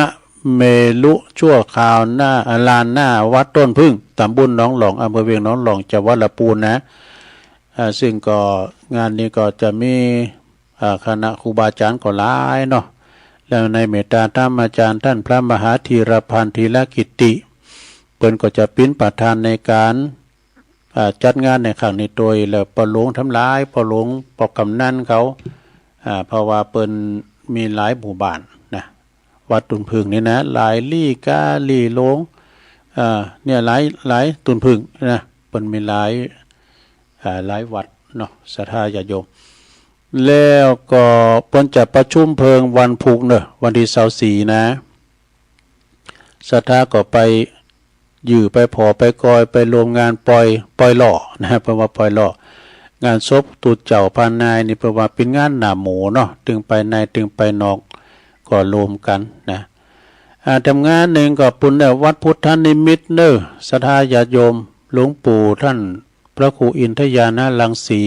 เมลุชั่วคราวหน้าลานหน้าวัดต้นพึ่งตำบลหนองหลองอำเภอเวียงหนองหลองจังหวัดลำพูนนะซึ่งก็งานนี้ก็จะมีคณะครูบาอาจารย์ก็หลายเนาะแล้วในเมตตาธรรมอาจารย์ท่านพระมหาธีรพันธ์ธีรกิตติเปิ้นก็จะเป็นประธานในการจัดงานในครั้งนี้โดยแล้วปอหลวงทำลายปอหลวงปอกำนันเขาเพราะว่าเปิ้นมีหลายหมู่บ้านนะวัดตุนพึ่งนี่นะหลายลี่กาลี่หลงเนี่ยหลายตุนพึ่งนะเปิ้นมีหลายวัดเนาะศรัทธาญาติโยมแล้วก็เปิ้นจะประชุมเพลิงวันพุธเนอะวันที่24นะศรัทธาก็ไปยื้อไปผอไปกอยไปรวมงานปล่อยหล่อนะเพราะว่าปล่อยหล่องานศพตูเจ้าพานายนี่เพราะว่าเป็นงานหน้าหมูเนาะตึงไปในตึงไปนอกก็รวมกันนะทำงานหนึ่งก็ปุ่นเนี่ยวัดพุทธนิมิตรเนอะศรัทธาญาติโยมหลวงปู่ท่านพระครูอินทยานะรังสี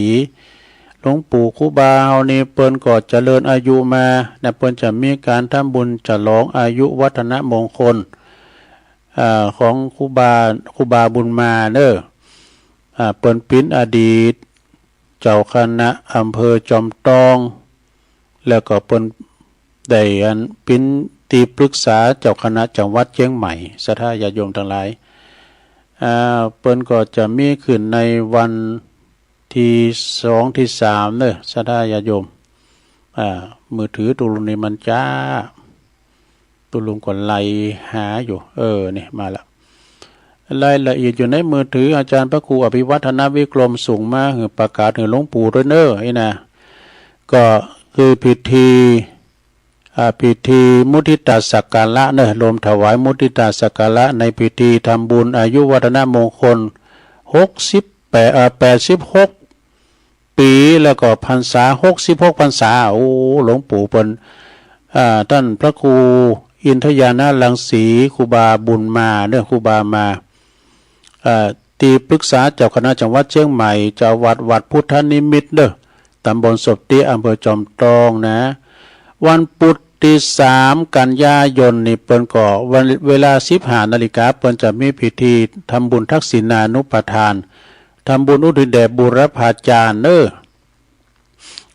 หลวงปู่ครูบาเฮานี่เปิ้นก็เจริญอายุมาเปิ้นจะมีการทำบุญฉลองอายุวัฒนมงคลของครูบาบุญมาเด้อเปิ้นเป็นอดีตเจ้าคณะอำเภอจอมตองแล้วก็เปิ้นได้เป็นที่ปรึกษาเจ้าคณะจังหวัดเชียงใหม่ศรัทธาญาติโยมทั้งหลายเปิ้นก็จะมีขึ้นในวันที่2ที่3เด้อศรัทธาญาติโยมมือถือตุลุงนี่มันจ้าตุลุงก็ไล่หาอยู่นี่มาละรายละเอียดอยู่ในมือถืออาจารย์พระครูอภิวัฒนวิกรมส่งมาคือประกาศถึงหลวงปู่ด้วยเนไอ้นะก็คือพิธีมุทิตาสักการะเนรวมถวายมุทิตาสักการะในพิธีทำบุญอายุวัฒนมงคล86ปีแล้วก็พรรษา66พรรษาโอ้หลวงปู่เปิ้นท่านพระครูอินทยานะรังสีครูบาบุญมาเด้อครูบามาที่ปรึกษาเจ้าคณะจังหวัดเชียงใหม่เจ้าวัดพุทธนิมิตรเด้อตำบลศพตีอำเภอจอมทองนะวันพุธที่3กันยายนนี่เปิ้นก็วันเวลา 15 นาฬิกาเปิ้นจะมีพิธีทำบุญทักษิณานุปทานทำบุญอุทิศแด่บุรพาจารย์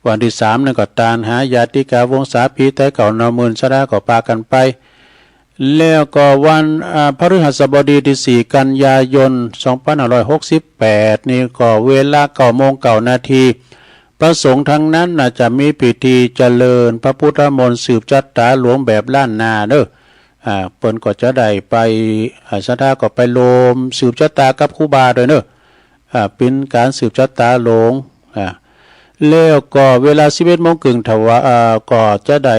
วันที่3นั่นก็ตานหาญาติกาวงศาพีแต่เก่านมื่นสดาก็ปากันไปแล้วก็วันพฤหัสบดีที่4กันยายน2568นี่ก็เวลา9:09 นาทีพระสงฆ์ทั้งนั้นจะมีพิธีเจริญพระพุทธมนต์สืบชะตาหลวงแบบล้านนาเด้อเปิ้นก็จะได้ไปศรัทธาก็ไปโลมสืบชะตากับครูบาด้วยเด้อเป็นการสืบชะตาหลวงแล้วก็เวลา 11:00 นก็จะได้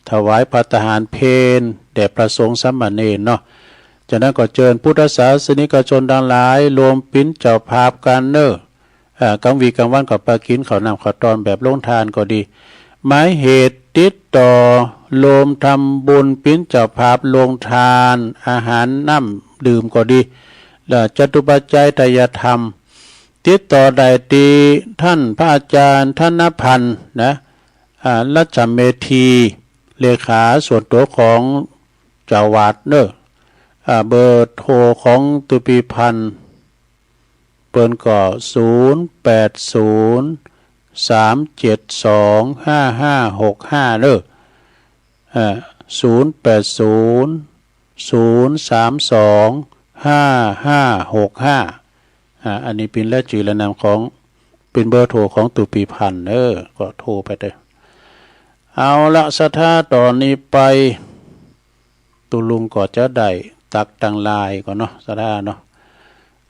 ถวายภัตตาหารเพลแด่พระสงฆ์สามเณรเนาะจากนั้นก็เชิญพุทธศาสนิกชนทั้งหลายรวมปิ้นเจ้าภาพกันเนอะกลางวีกลางวันก็ไปกินข้าวนำข้าวตอนแบบลงทานก็ดีหมายเหตุติดต่อรวมทำบุญปิ้นเจ้าภาพลงทานอาหารน้ำดื่มก็ดีแล้วจตุปัจจัยทายธรรมติดต่อได้ตีท่านพระอาจารย์ธนพันธ์นะรัชเมธีเลขาส่วนตัวของเจ้าวาดเนอะเบอร์โทรของตุปีพันธ์เปิ้นก็0803725565เนอะ0800325565อันนี้เป็นและจื่อและนามของเป็นเบอร์โทรของตุปีพันธ์ก็โทรไปเด้อเอาละศรัทธาตอนนี้ไปตุลุงก็จะได้ตักตังลายก่อนเนาะศรัทธาเนาะ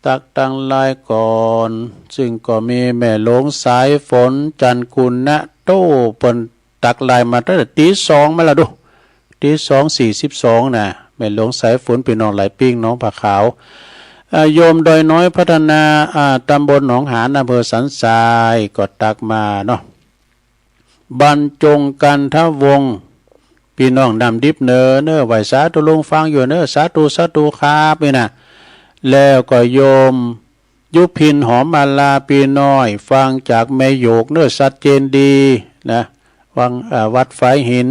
ตักตังลายก่อนซึ่งก็มีแม่หลวงสายฝนจันกุลณโตเปิ้นตักลายมาตั้งแต่ตี 2มาแล้วดูตี 2:42นะ ม่หลวงสายฝนพี่น้องไหลปิ้งน้องผาขาวโยมโดยน้อยพัฒนาตำบลหนองหานอำเภอสันทรายก็ตักมาเนาะบรรจงกันทวงศ์พี่น้องนำดิบเนอไหวสาธุลุงฟังอยู่สาธุครับนี่นะแล้วก็โยมยุพินหอมมาลาปีน้อยฟังจากแม่โยกชัดเจนดีนะวังวัดฝายหิน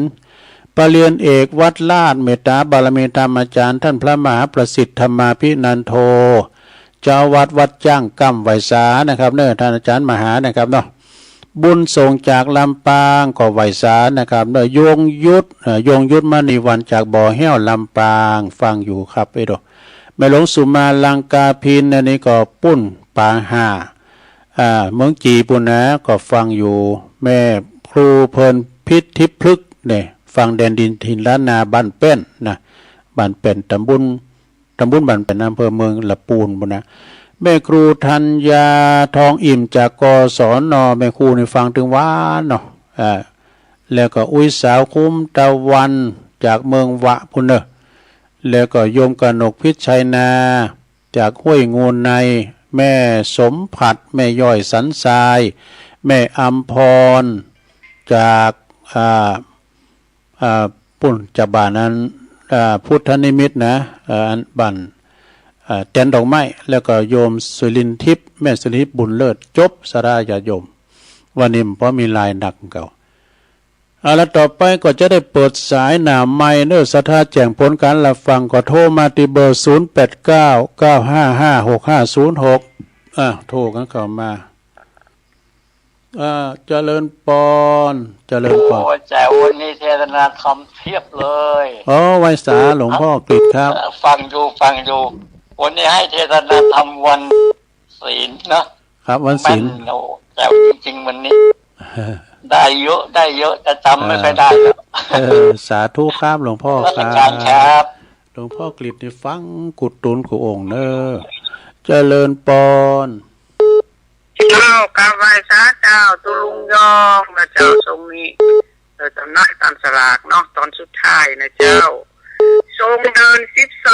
ปรริญญาเอกวัดลาดเมตตาบารมีธรรมอาจารย์ท่านพระมหาประสิทธิ์ธรรมาภินันโทเจ้าวัดจ้างกำไวสานะครับท่านอาจารย์มหานะครับเนาะบุญส่งจากลำปางก็ไวสานะครับยงยุทธมณีวันจากบ่อแห้วลำปางฟังอยู่ครับไอ้ดอกแม่หลวงสุมาลังกาพินอันนี้ก็ปุ้นปางห้าเมืองจีปุณนะก็ฟังอยู่แม่ครูเพลินพิษทิพลึกเนี่ยฟังแดนดินทินล้านนาบ้านเป็นนะบ้านเป็นตำบลบ้านเป็นอำเภอเมืองละปูนปุณนะแม่ครูธัญญาทองอิ่มจากกศน.แม่ครูในฟังถึงหวานเนาะแล้วก็อุ้ยสาวคุ้มตะวันจากเมืองวะพุ่นเนอะแล้วก็โยมกนกพิชัยนาจากห้วยงูในแม่สมผัดแม่ย่อยสันทรายแม่อัมพรจากปุ่นจากบ้านนั้นพุทธนิมิตนะบ้านแตนดอกไม้แล้วก็โยมสุรินทิพย์แม่สุรินทิพย์บุญเลิศจบสราญาโยมวันนี้เพราะมีลายหนักเก่าแล้วต่อไปก็จะได้เปิดสายหนาไม้ศรัทธาแจ้งผลการรับฟังก็โทรมาที่เบอร์08995556โทรกันเข้ามาเจริญปอนเจริญปอนโอ้แต่วันนี้เทศนาธรรมเพียบเลยไวสาหลวงพ่อกฤษครับฟังอยู่วันนี้ให้เทศนาธรรมวันศีลนะครับวันศีลแต่จริงๆวันนี้ได้เยอะแต่จำไม่ค่อยได้แล้วสาธุครับหลวงพ่อครับหลวงพ่อกฤษนี่ฟังกุดตุนกุองค์เจริญปอนเจ้ากาบไหว้สาเจ้าตุลุงยองนะเจ้าทรงนี้จำนักตามสลากเนาะตอนสุดท้ายนะเจ้าทรงเดิน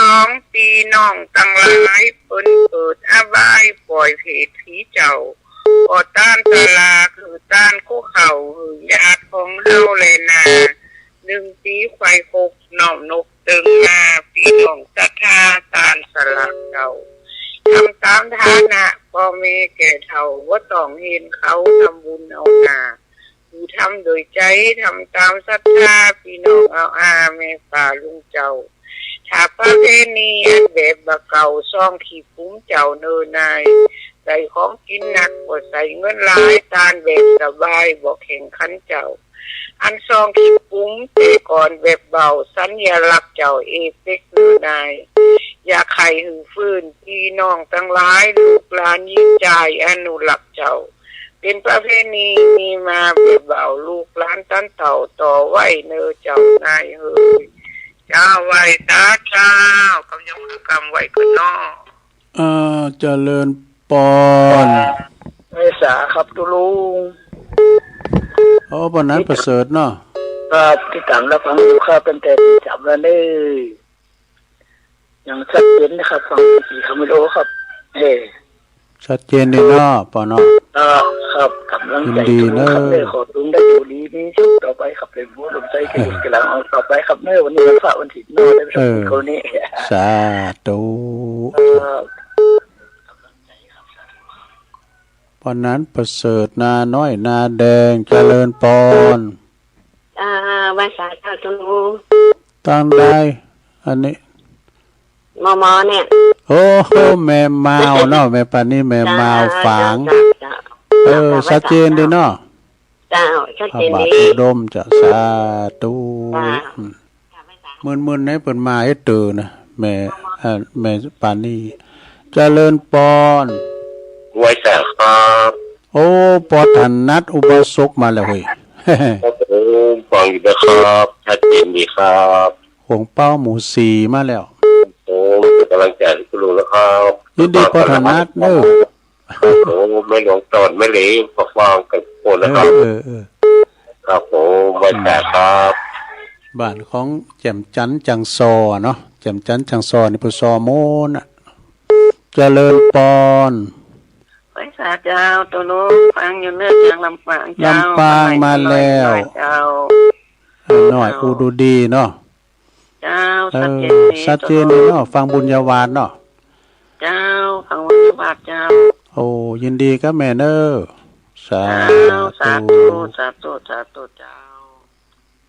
12 ปีน้องตั้งหลายเปิ้นเปิดอบายปล่อยเพศผีเจ้าอดต้านตลาคือต้านคู่เข่าหือญาติของเฮาเลยนะ1 ปีไฟคกน้อมนกตึงมาปีน้องศรัทธาตานสลากเจ้าทำตามฐานะพ่อแม่แก่เฒ่าว่าต้องเห็นเขาทำบุญเอาหน้าอยู่ทำโดยใจทำตามศรัทธาพี่น้องเอาแม่ป่าลุงเจ้าถ้าประเพณีอันแบบบะเก่าซ่องขี้ปุ้มเจ้าเนินนายใส่ของกินหนักบ่ใส่เงินหลายตานแบบสบายบ่แข่งขันเจ้าอันซองขี้ปุ้มแต่ก่อนแบบเบาสัญลักษณ์เจ้าเอเฟกเนินนายอย่าไข่หือฟื้นพี่น้องทั้งหลายลูกหลานยิ่งใจอนุรักษ์เจ้าเป็นประเพณีมีมาแบบเบาลูกหลานตั้นเต่าต่อไว้เนอเจ้านายเฮ้ยเจ้าไว้ตาเจ้ากำยังกำไว้ก็นอเจริญปอนเมษาครับตุลุงวันนั้นประเสริฐเนาะครับที่ต่างรับฟังอยู่ครับเป็นแต่จับแล้วนี่ยังชัดเจนนะครับฟังกี่คำไม่รู้ครับชัดเจนดีเนาะปอเนาะครับกำลังใจครับเลยขอตุ้งได้อยู่ดีมีชุดต่อไปครับเลยผู้ลงใจกำลังเอาต่อไปครับเมื่อวันนี้วันพระวันที่โน้ได้ไปชมคนนี้สาธุวันนั้นประเสริฐนาน้อยนาแดงเจริญปอนภาษาเจ้าตุลูตั้งได้อันนี้มอเนี่ยโอ้แม่มาวเนาะแม่ปานี่แม่มาวฝางชัดเจนดีเนาะเจ้าชัดเจนดีดมจะสาธุมึนๆให้เปิดมาให้ตื่นนะแม่ปานี่เจริญปอนไว้แต่ครับปอทันนัดอุบาสกมาแล้วเฮ้ยฟังอยู่นะครับชัดเจนดีครับหงเป้าหมูสีมาแล้วกำลังใจให้คุณลุงแล้วครับยินดีปอทันนัดไม่หลงตอนไม่เหลวฟังกับคนนะครับครับไว้แต่ครับบ้านของแจ่มจันจังซอเนาะแ จำจันจังซอนี่ปุซอโมนะเจริญปอน ไปสาเจ้าตัวลูกฟังอยู่เนื้อเสียงลำปางเจ้า ลำปางมาแล้ว เจ้า หน่อยอูดูดีเนาะ เจ้า ชัดเจนเลยเนาะฟังบุญญาวานเนาะ เจ้าฟังวันบาทเจ้า โอ้ยินดีกับแม่เนอสา สา ธุ ธุสาธุสาธุเจ้า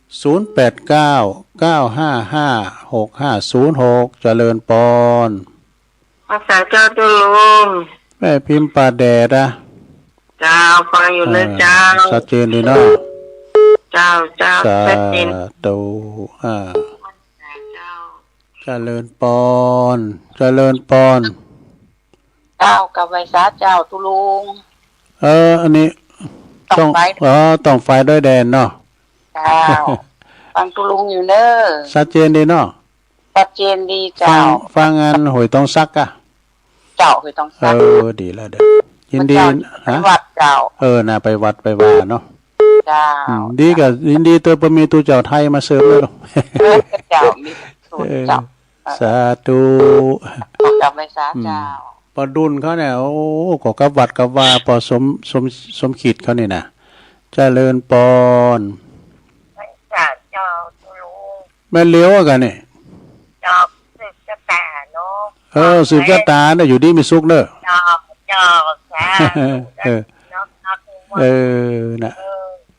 0899556506เจริญปอน ภาษาเจ้าตัวลุง แม่พิมพ์ปาแดดอะ เจ้าฟังอยู่เลยเจ้า ชัดเจนดีเนาะ เจ้าเจ้า สา ชัดเจน ธุเจ้า เจริญปอนเจริญปอน เจ้ากับไวสาเจ้าตุลุง อันนี้ ต้องไฟ ต้องไฟด้วยแดนเนาะ เจ้า ฟังตุลุงอยู่เนอะ ชัดเจนดีเนาะ ชัดเจนดี ฟั เจ้าง ฟังงานหวยต้องซักอะ เจ้าคือต้องซัก ดีแล้วเด้อยินดี ไปวัดเจ้า น่ะไปวัดไปว่าเนาะ เจ้า ดีกับยินดีตัวบ่มีตัวเจ้าไทยมาเสิร์ฟเลย เจ้ามีสูตรเจ้า สาธุ กับไวสาเจ้า ปอดุลเขาเนี่ยโอ้ก็กับวัดกับว่าปอสมขีดเขานี่นะเจริญปอน ภาษาเจ้าตัวลุง แม่เลี้ยวกันนี่ เจ้าสืบชะตาเนาะ สืบชะตาเนี่ยอยู่ดีมีสุขเด้อ เจ้าเจ้าสาธุ เออ เนาะ เออนะ เออ